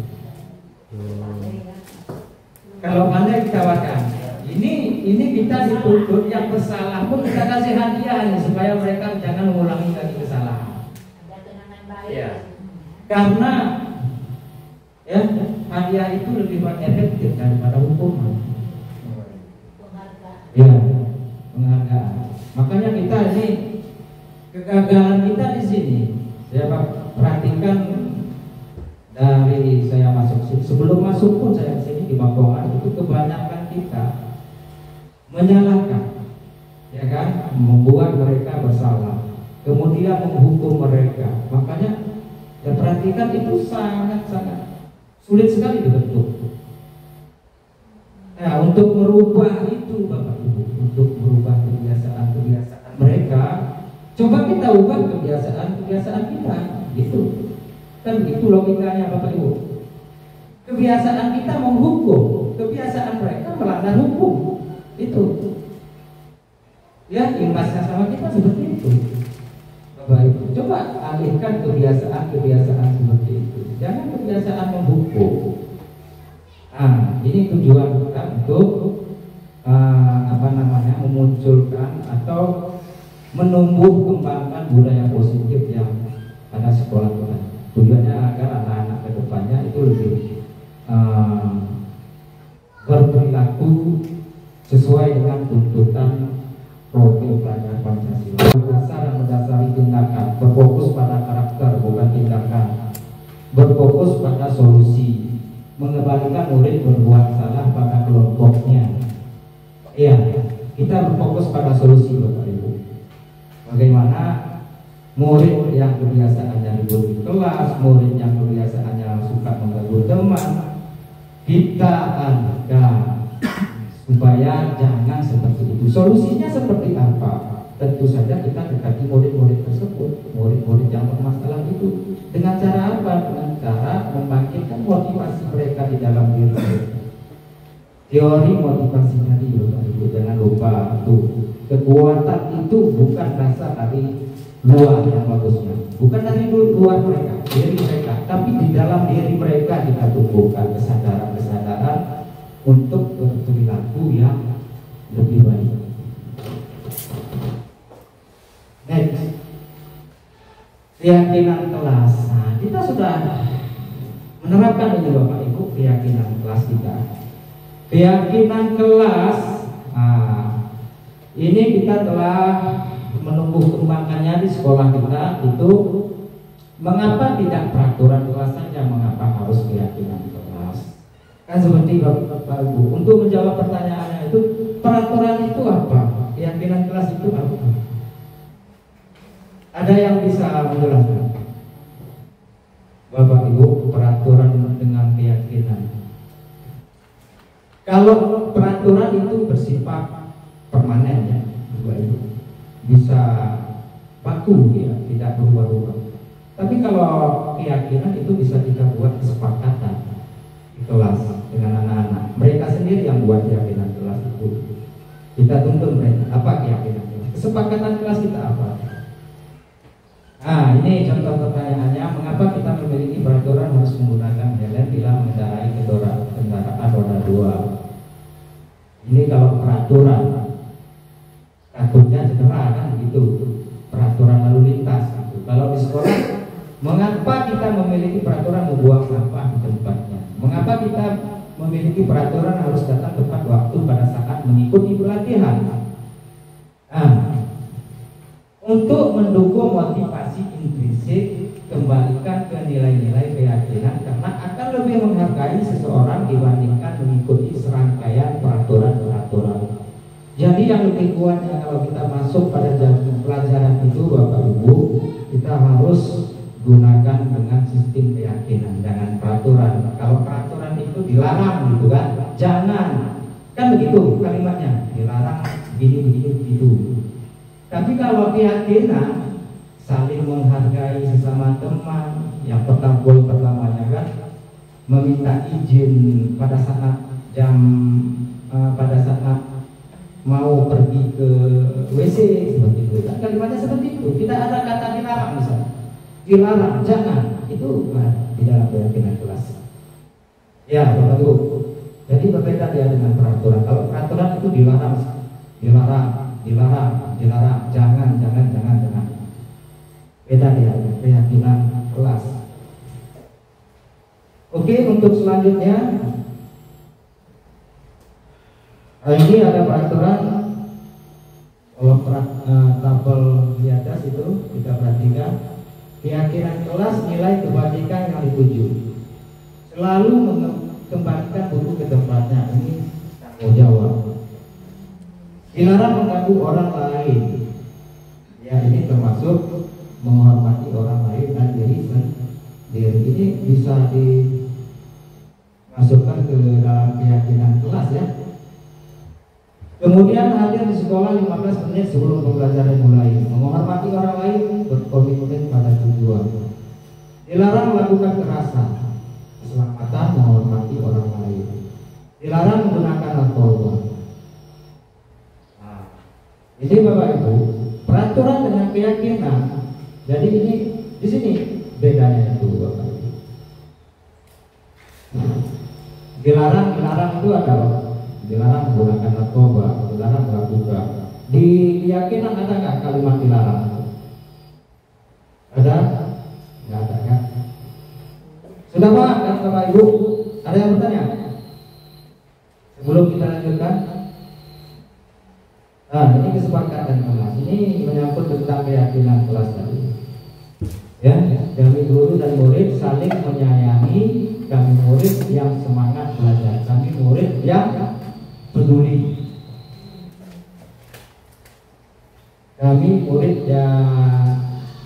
Kalau pandai ditawarkan, ini kita dituntut yang bersalah pun kita kasih hadiah supaya mereka jangan mengulangi lagi kesalahan. Ada kenangan baik. Ya. Karena ya hadiah itu lebih efektif daripada hukuman. Penghargaan. Ya, penghargaan. Makanya kita ini kegagalan kita di sini. Saya perhatikan dari saya masuk sini, sebelum masuk pun saya di sini di Bangkongan itu kebanyakan kita menyalahkan, ya kan, membuat mereka bersalah, kemudian menghukum mereka. Makanya saya perhatikan itu sangat-sangat sulit sekali dibentuk. Nah, untuk merubah itu Bapak Ibu, untuk merubah kebiasaan-kebiasaan mereka, coba kita ubah kebiasaan-kebiasaan kita, gitu. Kan begitu logikanya Bapak Ibu. Kebiasaan kita menghukum, kebiasaan mereka melanggar hukum. Itu. Ya, imbasnya sama kita seperti itu. Bapak Ibu, coba alihkan kebiasaan-kebiasaan seperti itu. Jangan kebiasaan menghukum. Ini tujuan kita untuk memunculkan atau menumbuh kembangkan budaya positif yang ada sekolah kita. Tujuannya agar anak-anak kedepannya itu lebih berperilaku sesuai dengan tuntutan profil pelajar Pancasila. Dasar dan mendasari tindakan, berfokus pada karakter bukan tindakan, berfokus pada solusi, mengembalikan murid berbuat salah pada kelompoknya. Iya, kita berfokus pada solusi Bapak Ibu. Bagaimana murid yang kebiasaannya ribut di kelas, murid yang kebiasaannya suka mengganggu teman, kita agar supaya jangan seperti itu. Solusinya seperti apa? Tentu saja kita dekati murid-murid tersebut, murid-murid yang bermasalah itu. Dengan cara apa? Dengan cara membangkitkan motivasi mereka di dalam diri mereka. Teori motivasi tadi, Bapak Ibu, jangan lupa tuh. Kekuatan itu bukan berasal dari luar yang bagusnya, bukan dari luar mereka, diri mereka, tapi di dalam diri mereka kita tumbuhkan kesadaran-kesadaran untuk berperilaku yang lebih baik. Next, keyakinan kelas. Nah, kita sudah menerapkan ini Bapak Ibu, keyakinan kelas kita. Keyakinan kelas, nah, ini kita telah menumbuh kembangkannya di sekolah kita. Itu mengapa tidak peraturan kelas saja, mengapa harus keyakinan kelas? Kan seperti Bapak Ibu, untuk menjawab pertanyaannya itu, peraturan itu apa? Keyakinan kelas itu apa? Ada yang bisa menjelaskan? Bapak Ibu, peraturan dengan keyakinan. Kalau peraturan itu bersifat permanen ya, Bapak Ibu, bisa baku ya, tidak berubah-ubah. Tapi kalau keyakinan itu bisa kita buat kesepakatan di kelas dengan anak-anak. Mereka sendiri yang buat keyakinan kelas itu. Kita tuntut mereka, apa keyakinan kelas? Kesepakatan kelas kita apa? Nah, ini contoh pertanyaannya, mengapa kita memiliki peraturan harus menggunakan helm bila mengendarai kendaraan roda 2? Ini kalau peraturan, takutnya cedera kan gitu, peraturan lalu lintas gitu. Kalau di sekolah, mengapa kita memiliki peraturan membuang sampah di tempatnya? Mengapa kita memiliki peraturan harus datang tepat waktu pada saat mengikuti pelatihan? Nah, untuk mendukung motivasi intrinsik, kembalikan ke nilai-nilai keyakinan, karena akan lebih menghargai seseorang dibandingkan mengikuti serangkaian peraturan-peraturan. Jadi yang lebih kuatnya kalau kita masuk pada pelajaran itu Bapak Ibu, kita harus gunakan dengan sistem keyakinan, jangan peraturan. Kalau peraturan itu dilarang gitu kan, jangan, kan begitu kalimatnya, dilarang begini begitu. Tapi kalau keyakinan, saling menghargai sesama teman, yang pertamanya kan meminta izin pada saat pada saat mau pergi ke WC seperti itu. Kan kalimatnya seperti itu. Tidak ada kata dilarang misalnya. Dilarang, jangan. Itu di dalam keyakinan kelas. Ya, Bapak Ibu. Jadi berbeda dia dengan peraturan. Kalau peraturan itu dilarang, jangan. Beda dia, keyakinan kelas. Oke, untuk selanjutnya, ini ada peraturan. Kalau tabel di atas itu kita perhatikan, keyakinan kelas nilai kebajikan yang dituju. Selalu mengembalikan buku ke tempatnya. Ini tanggung jawab. Dilarang mengganggu orang lain. Ya, ini termasuk menghormati orang lain dan diri sendiri. Ini bisa dimasukkan ke dalam keyakinan kelas ya. Kemudian hadir di sekolah 15 menit sebelum pembelajaran dimulai. Menghormati orang lain, berkomitmen pada tujuan. Dilarang melakukan kekerasan, keselamatan, menghormati orang lain. Dilarang menggunakan narkoba. Nah, ini Bapak Ibu, peraturan dengan keyakinan. Jadi ini di sini bedanya itu Bapak Ibu. Dilarang itu ada, dilarang menggunakan narkoba, dilarang melakukan. Di keyakinan ada nggak kalimat dilarang? Ada? Nggak ada kan? Sudah Pak, kan Bapak Ibu? Ada yang bertanya? Sebelum kita lanjutkan, nah ini kesepakatan kelas. Ini menyangkut tentang keyakinan kelas tadi. Ya, kami guru dan murid saling menyayangi, kami murid yang semangat tidak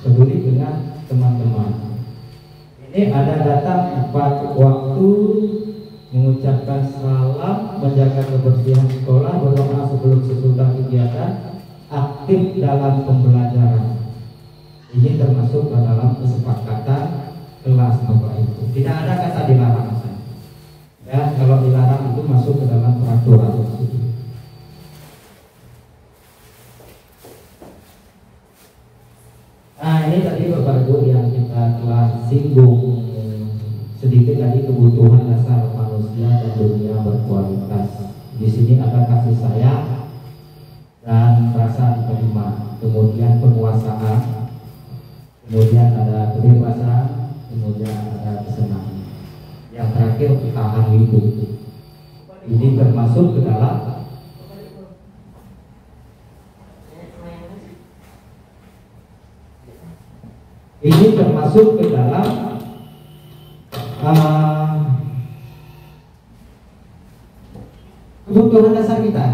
peduli dengan teman-teman. Ini ada datang 4 waktu, mengucapkan salam, menjaga kebersihan sekolah, berdoa sebelum sesudah kegiatan, aktif dalam pembelajaran. Ini termasuk ke dalam kesepakatan kelas Bapak Ibu. Tidak ada kata dilarang. Ya, kalau dilarang itu masuk ke dalam peraturan. Nah, ini tadi Bapak Ibu yang kita telah singgung sedikit tadi, kebutuhan dasar manusia dan dunia berkualitas. Di sini ada kasih sayang dan rasa diterima, kemudian penguasaan, kemudian ada kebebasan, kemudian ada kesenangan. Yang terakhir tahan hidup. Ini termasuk ke dalam kebutuhan dasar kita,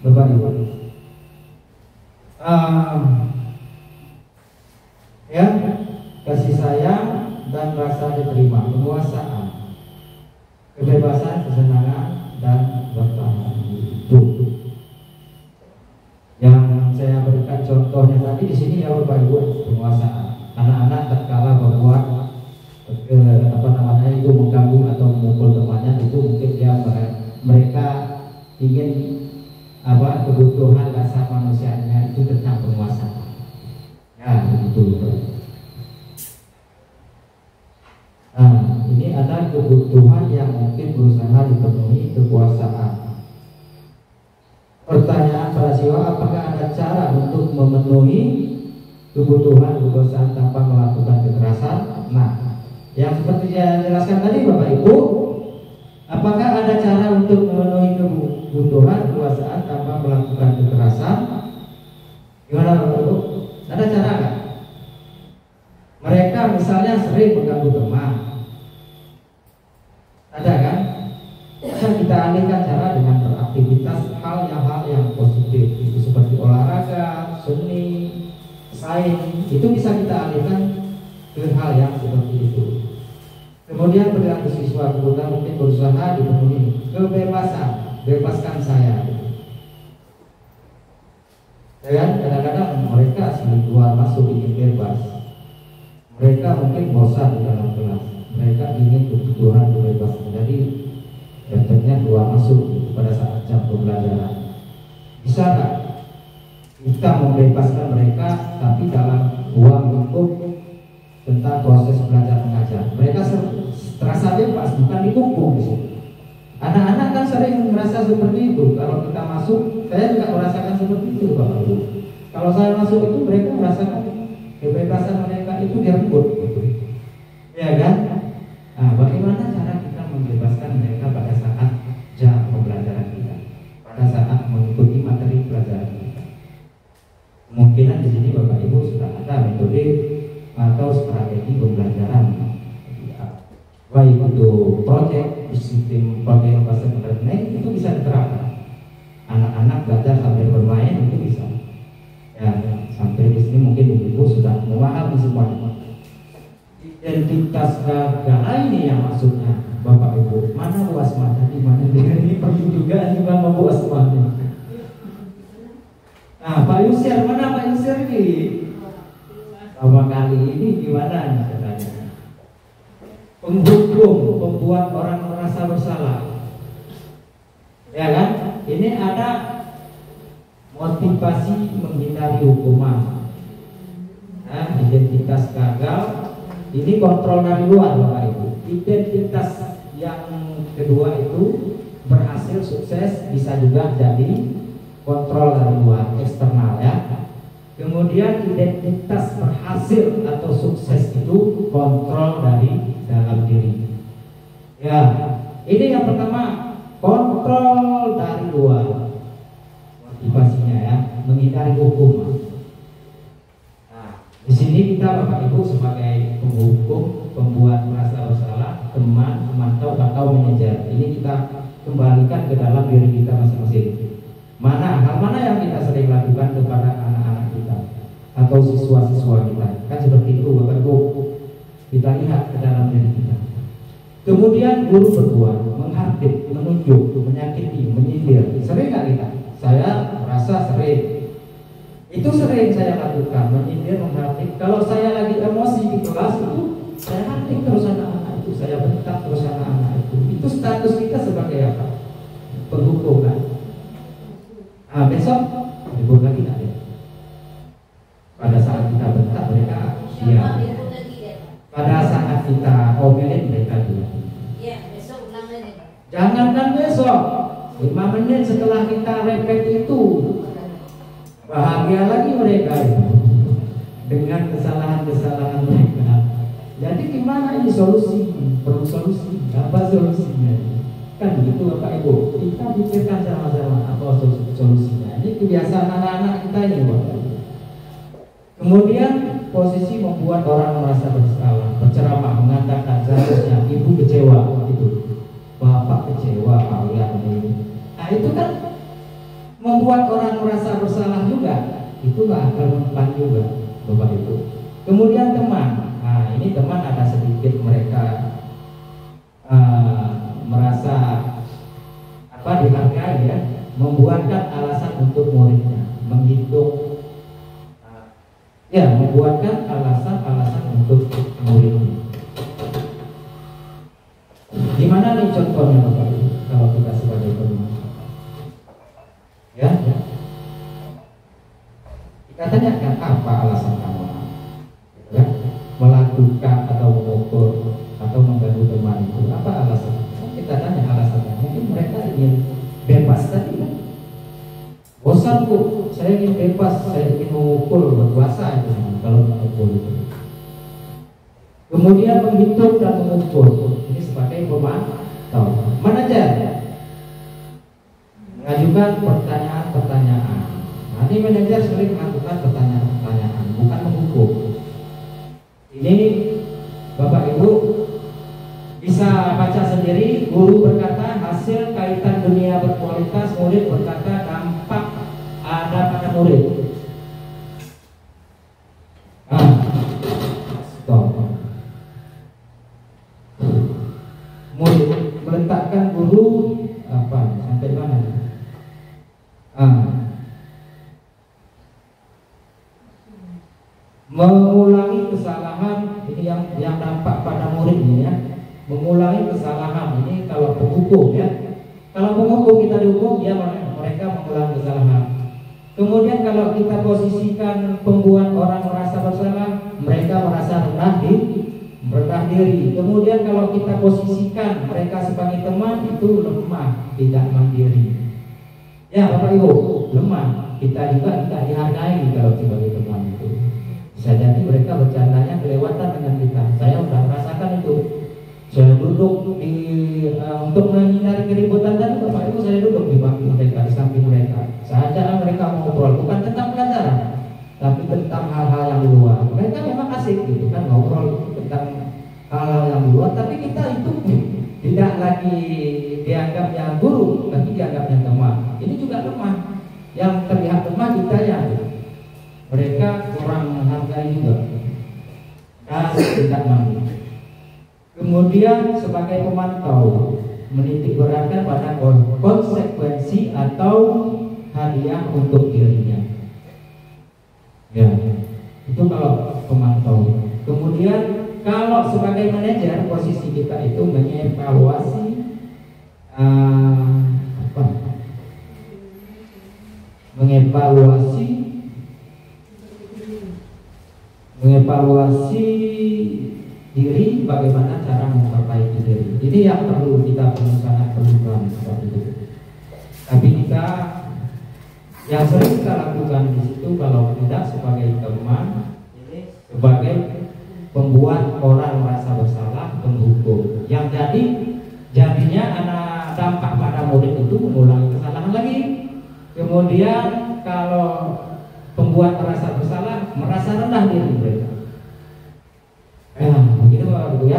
Bapak Ibu. Ya, kasih sayang dan rasa diterima, penguasaan, kebebasan, kesenangan, dan bertahan hidup. Yang saya berikan contohnya tadi di sini ya Bapak Ibu, penguasaan. Anak-anak tatkala berbuat itu mengganggu atau memukul temannya, itu mungkin mereka ingin kebutuhan dasar manusianya itu tentang penguasaan. Ya begitu. Nah, ini ada kebutuhan yang mungkin berusaha dipenuhi kekuasaan. Pertanyaan para siswa, apakah ada cara untuk memenuhi kebutuhan kekuasaan tanpa melakukan kekerasan? Nah, yang seperti saya jelaskan tadi Bapak Ibu, apakah ada cara untuk memenuhi kebutuhan kekuasaan tanpa melakukan kekerasan? Gimana Bapak Ibu? Ada cara nggak? Mereka misalnya sering mengganggu teman, ada kan? Bisa kita alihkan cara dengan beraktivitas hal yang positif, itu seperti olahraga, seni, sains, itu bisa kita alihkan ke hal yang seperti itu. Kemudian perilaku siswa kemudian mungkin berusaha dipenuhi kebebasan, bebaskan saya. Dan kadang-kadang mereka sering keluar masuk ingin bebas. Mereka mungkin bosan di dalam kelas. Mereka ingin kebutuhan kebebasan. Jadi efeknya keluar masuk pada saat jam pembelajaran. Bisa nggak kita membebaskan mereka, tapi dalam ruang lingkup tentang proses belajar mengajar? Mereka terasa bebas, bukan dikungkung di situ. Anak-anak kan sering merasa seperti itu. Kalau kita masuk, saya juga merasakan seperti itu Bapak Ibu. Kalau saya masuk itu mereka merasakan kebebasan mereka itu direbut, gitu. Ya kan? Nah, bagaimana cara kita membebaskan mereka pada saat jam pembelajaran kita, pada saat mengikuti materi pelajaran kita? Kemungkinan di sini Bapak Ibu sudah ada metode atau strategi pembelajaran, baik itu proyek, sistem proyek bahasa learning, itu bisa diterapkan. Anak-anak belajar sambil bermain itu bisa. Ya, sampai di sini mungkin Ibu sudah memahami semuanya. Identitas gagal ini yang maksudnya Bapak Ibu, mana waspada, di mana ini perlu juga di mana waspada. Nah, Pak Yusir, mana Pak Yusir ini? Sama kali ini gimana katanya? Penghukum, membuat orang merasa bersalah. Ya kan? Ini ada motivasi menghindari hukuman. Nah, identitas gagal ini kontrol dari luar Bapak Ibu. Identitas yang kedua itu berhasil, sukses, bisa juga jadi kontrol dari luar, eksternal ya. Kemudian identitas berhasil atau sukses itu kontrol dari dalam diri. Ya, ini yang pertama, kontrol dari luar. Motivasinya ya, menghindari hukuman. Nah, di sini kita Bapak Ibu sebagai penghukum, pembuat merasa bersalah, teman, pemantau atau manajer, ini kita kembalikan ke dalam diri kita masing-masing. Hal mana yang kita sering lakukan kepada anak-anak kita? atau siswa-siswa kita. Kan seperti itu Bapak Ibu. Kita lihat ke dalam diri kita. Kemudian guru berbuat, menghardik, menunjuk, menyakiti, menyindir. Sering nggak kita? Saya merasa sering. Itu sering saya lakukan, menyindir, menghardik. Kalau saya lagi emosi di kelas itu, saya hardik terus anak-anak itu, saya bentak terus anak-anak itu. Itu status kita sebagai apa? Penghukum kan? Nah, besok ribut lagi nanti. Pada saat kita bentak mereka diam. Pada saat kita omelin mereka diam. Iya, besok ulang lagi. Jangankan besok, 5 menit setelah kita repet itu, bahagia lagi mereka itu dengan kesalahan-kesalahan mereka. Jadi gimana ini solusi? Perlu solusi. Apa solusinya? Kan begitu Bapak Ibu. Kita pikirkan sama-sama apa solusinya. Ini kebiasaan anak-anak kita ini Bapak Ibu. Kemudian posisi membuat orang merasa bersalah, berceramah, mengatakan seharusnya ibu kecewa itu, bapak kecewa lihat ini. Nah itu kan membuat orang merasa bersalah juga. Itu nggak akan mempan juga Bapak Ibu. Kemudian teman, nah ini teman ada sedikit mereka merasa apa dihargai ya, membuatkan alasan untuk muridnya, menghitung ya, membuatkan alasan-alasan untuk muridnya. Gimana nih contohnya Bapak Ibu kalau kita sebagai guru? Ya, kita tanyakan apa alasan kamu ya, melakukan atau mengukur atau mengganggu teman itu, apa alasan? Kita tanya alasannya. Mungkin mereka ingin bebas tadi kan? Bosan Bu, saya ingin bebas, saya ingin mengukur, berpuasa itu kalau mengukur itu. Kemudian menghitung dan mengukur, ini sebagai pemantau. Manajer mengajukan pertanyaan-pertanyaan. Nah, ini manajer sering melakukan pertanyaan-pertanyaan, bukan mengukur. Ini Bapak Ibu bisa baca sendiri. Guru berkata hasil kaitan dunia berkualitas, murid berkata dampak ada pada murid. Stop. Murid meletakkan guru apa sampai mana? Mengulangi kesalahan, ini yang dampak pada murid ini ya. Mengulangi kesalahan ini kalau penghukum ya. Kalau penghukum kita dihukum, ya mereka mengulangi kesalahan. Kemudian kalau kita posisikan pembuat orang merasa bersalah, mereka merasa rendah diri. Kemudian kalau kita posisikan mereka sebagai teman, itu lemah, tidak mandiri. Ya Bapak Ibu, lemah. Kita juga tidak dihargai kalau sebagai teman itu. Bisa jadi mereka bercandanya kelewatan dengan kita. Saya sudah merasakan itu. Saya duduk untuk menghindari keributan tadi Bapak Ibu, saya duduk di bangku mereka, di samping mereka. Saya ajak mereka ngobrol, bukan tentang pelajaran, tapi tentang hal-hal yang di luar. Mereka memang asik gitu kan, ngobrol tentang hal-hal yang di luar, tapi kita itu tidak lagi dianggap yang guru, tapi dianggap yang teman. Ini juga lemah. Yang terlihat lemah kita ya. Mereka kurang menghargai juga dan tidak mampu. Kemudian sebagai pemantau menitik beratkan pada konsekuensi atau hadiah untuk dirinya. Ya, itu kalau pemantau. Kemudian kalau sebagai manajer, posisi kita itu mengevaluasi diri, bagaimana cara memperbaiki diri. Ini yang perlu kita sangat perlukan seperti itu. Tapi kita yang sering kita lakukan di situ, kalau tidak sebagai teman, ini sebagai pembuat orang merasa bersalah, penghukum. Yang jadinya anak dampak pada murid itu mengulangi kesalahan lagi. Kemudian kalau pembuat merasa bersalah, merasa rendah diri mereka. Begitu Bapak Ibu ya.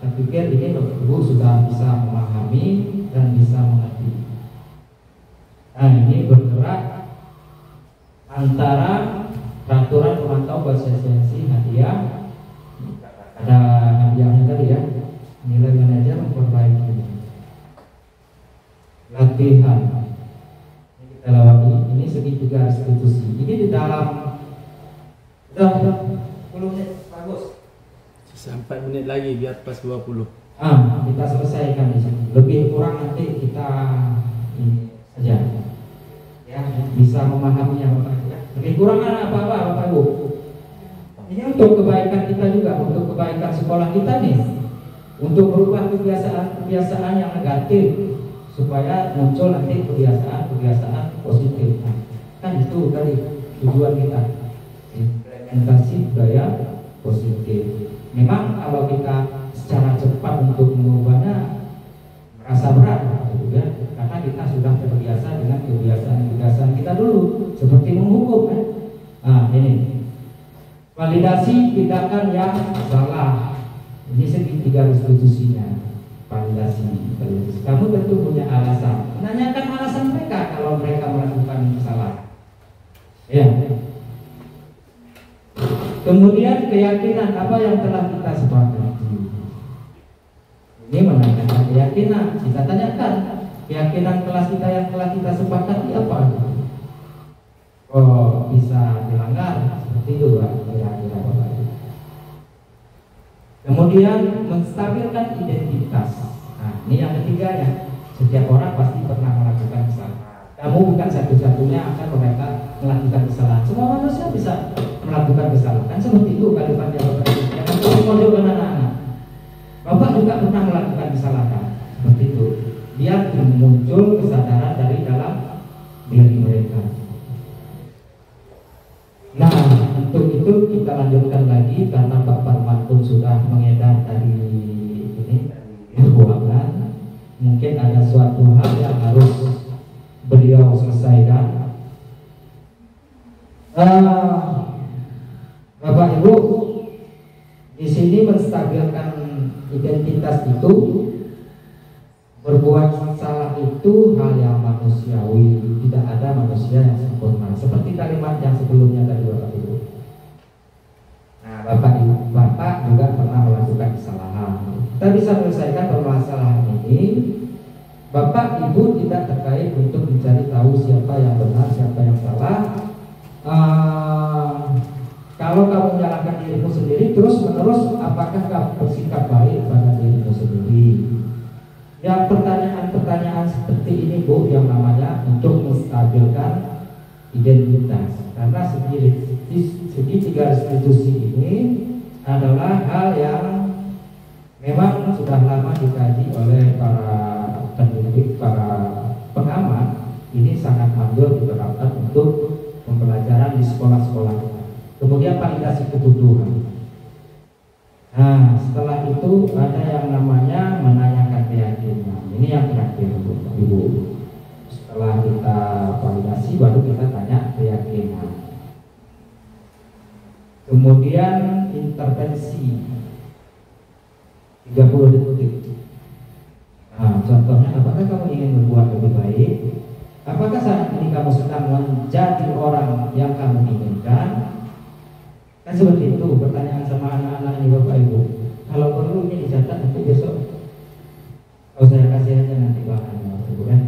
Saya pikir ini Bapak Ibu sudah bisa memahami dan bisa mengerti. Nah, ini bergerak antara peraturan tahu konsistensi hadiah, ada hadiahnya tadi ya, nilai manajer memperbaiki, latihan ini kita lewati. Ini segitiga restitusi. Ini di dalam udah 10 menit bagus. Sisa 4 menit lagi biar pas 20. Kita selesaikan di sini. Lebih kurang nanti kita ini saja ya, bisa memahaminya Bapak ya. Lebih kurang apa-apa Bapak Ibu. Ini untuk kebaikan kita juga, untuk kebaikan sekolah kita nih, untuk merubah kebiasaan yang negatif supaya muncul nanti kebiasaan positif. Kan itu tadi tujuan kita, implementasi budaya positif. Memang kalau kita secara cepat untuk mengubahnya merasa berat gitu ya, karena kita sudah terbiasa dengan kebiasaan kita dulu, seperti menghukum kan. Ini validasi tindakan yang salah. Ini segitiga restitusinya. Validasi. Kamu tentu punya alasan. Menanyakan alasan mereka kalau mereka melakukan kesalahan. Ya. Kemudian keyakinan apa yang telah kita sepakati. Ini menanyakan keyakinan. Kita tanyakan keyakinan kelas kita yang telah kita sepakati apa? Oh, bisa dilanggar seperti itu Pak. Kira-kira Bapak. Kemudian menstabilkan identitas. Ini yang ketiga ya. Setiap orang pasti pernah melakukan kesalahan. Kamu bukan satu-satunya akan mereka melakukan kesalahan. Semua manusia bisa melakukan kesalahan. Kan seperti itu kalimatnya Bapak. Jangan terus mondok anak-anak. Bapak juga pernah melakukan kesalahan. Seperti itu. Dia muncul kesadaran dari dalam diri mereka. Nah, untuk itu kita lanjutkan lagi karena Pak Parman pun sudah mengedar dari ini ruangan. Mungkin ada suatu hal yang harus beliau selesaikan. Bapak Ibu, di sini menstabilkan identitas itu, berbuat salah itu hal yang manusiawi, tidak ada manusia yang sempurna. Seperti kalimat yang sebelumnya tadi Bapak Ibu. Nah, Bapak juga pernah melakukan kesalahan. Kita bisa menyelesaikan permasalahan ini. Bapak Ibu tidak terkait untuk mencari tahu siapa yang benar, siapa yang salah. Kalau kamu menyalahkan dirimu sendiri terus menerus, apakah kamu bersikap baik pada dirimu sendiri? Ya, pertanyaan-pertanyaan seperti ini Bu, yang namanya untuk menstabilkan identitas. Karena segitiga restitusi ini adalah hal yang memang sudah lama dikaji oleh para pendidik, para pengamat. Ini sangat manjur diterapkan untuk pembelajaran di sekolah-sekolah kita. Kemudian validasi kebutuhan. Nah, setelah itu ada yang namanya menanyakan keyakinan. Ini yang terakhir Ibu. Setelah kita validasi baru kita tanya keyakinan. Kemudian intervensi 30 detik. Nah, contohnya, apakah kamu ingin berbuat lebih baik? Apakah saat ini kamu sedang menjadi orang yang kamu inginkan? Kan seperti itu pertanyaan sama anak-anak ini Bapak Ibu. Kalau perlu ini dicatat nanti besok. Kalau saya kasih aja nanti bahannya Bapak Ibu kan.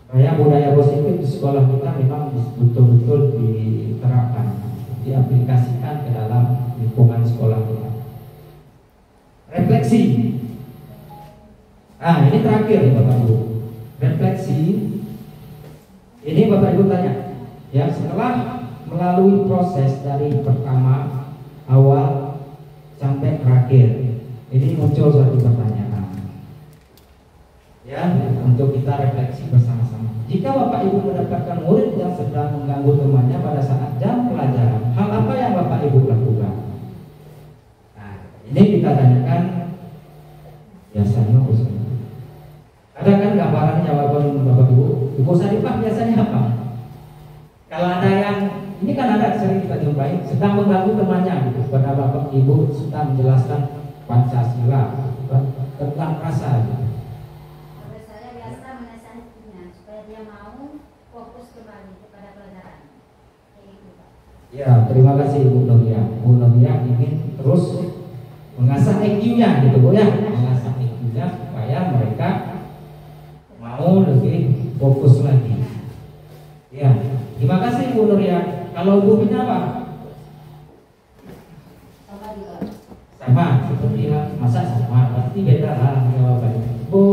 Supaya budaya positif di sekolah kita memang betul-betul diterapkan, diaplikasikan ke dalam lingkungan sekolah kita. Refleksi. Nah, ini terakhir Bapak Ibu. Refleksi. Ini Bapak Ibu tanya, ya, setelah melalui proses dari pertama awal sampai terakhir, ini muncul suatu pertanyaan. Ya, untuk kita refleksi bersama-sama. Jika Bapak Ibu mendapatkan murid yang sedang mengganggu temannya pada saat jam pelajaran, hal apa yang Bapak Ibu lakukan? Nah, ini kita tanyakan biasanya usaha. Ada kan gambaran jawaban Bapak Ibu? Ibu Sarifah biasanya apa? Kalau ada yang ini kan ada sering kita jumpai sedang mengganggu temannya gitu, pada Bapak Ibu sedang menjelaskan Pancasila tentang rasa gitu. Kalau saya biasa menasihatinya supaya dia mau fokus kembali kepada pelajaran. Kayak gitu Pak. Ya, terima kasih Bu Novia. Bu Novia ingin terus mengasah IQ-nya gitu Bu ya, mengasah IQ-nya supaya mereka mau lebih fokus lagi. Ya, terima kasih Bu Novia. Kalau Bu punya apa? Sama seperti masa sama, pasti beda lah jawabannya. Bu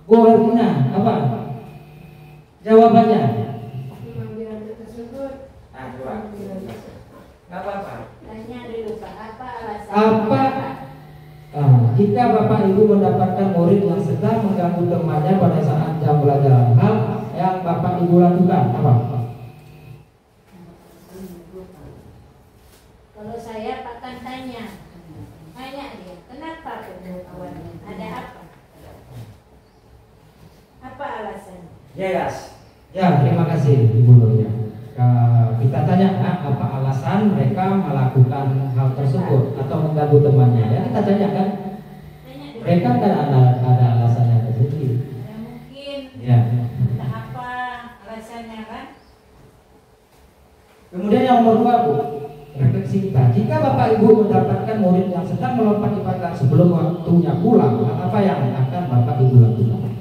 Hermina apa jawabannya? Nggak apa-apa. Tanya dulu Pak, apa alasan? Apa jika Bapak Ibu mendapatkan murid yang sedang mengganggu temannya pada saat jam pelajaran, hal yang Bapak Ibu lakukan apa? Kalau saya akan tanya dia, kenapa kawannya? Ada apa? Apa alasannya? Yes. Ya, terima kasih Ibu Nurya. Kita tanya apa alasan mereka melakukan hal tersebut atau mengganggu temannya. Ya, kita tanya kan. Mereka kan ada alasannya tersendiri. Ya mungkin. Ya. Entah apa alasannya kan? Kemudian yang nomor 2 Bu, refleksi kita. Jika Bapak Ibu mendapatkan murid yang sedang melompat di pagar sebelum waktunya pulang, apa yang akan Bapak Ibu lakukan?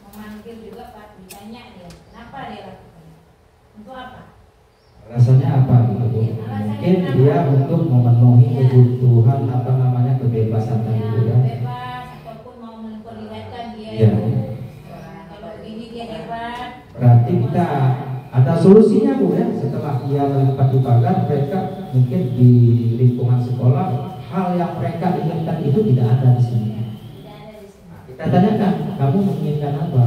Memanggil juga Pak, ditanya dia, kenapa dia lakukan? Untuk apa? Alasannya apa gitu Bu? Mungkin dia untuk memenuhi kebutuhan kebebasan tadi itu ya. Bebas ataupun mau memperlihatkan dia Ya. itu. Kalau ini dia hebat. Berarti kita ada solusinya Bu ya. Setelah dia melompat di pagar, mereka mungkin di lingkungan sekolah hal yang mereka inginkan itu tidak ada di sini. Tidak ada di sini. Kita tanyakan, kamu menginginkan apa?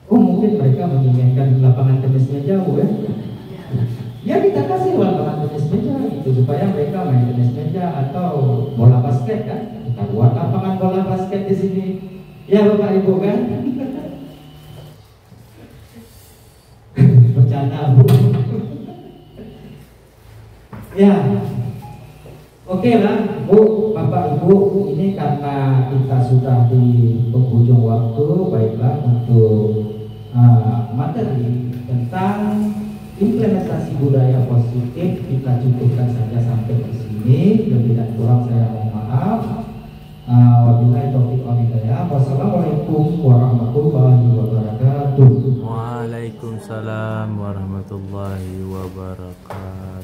Oh mungkin mereka menginginkan lapangan tenis meja Bu ya. Ya kita kasih lapangan tenis meja itu supaya mereka main tenis meja atau bola basket kan. Kita buat lapangan bola basket di sini. Ya Bapak Ibu kan. Bercanda Bu. Ya. Oke lah Bu, Bapak Ibu, ini karena kita sudah di penghujung waktu, baiklah untuk materi tentang implementasi budaya positif kita cukupkan saja sampai di sini. Lebih dan kurang saya mohon maaf. Wabillahi taufiq wal hidayah. Wassalamualaikum warahmatullahi wabarakatuh. Waalaikumsalam warahmatullahi wabarakatuh.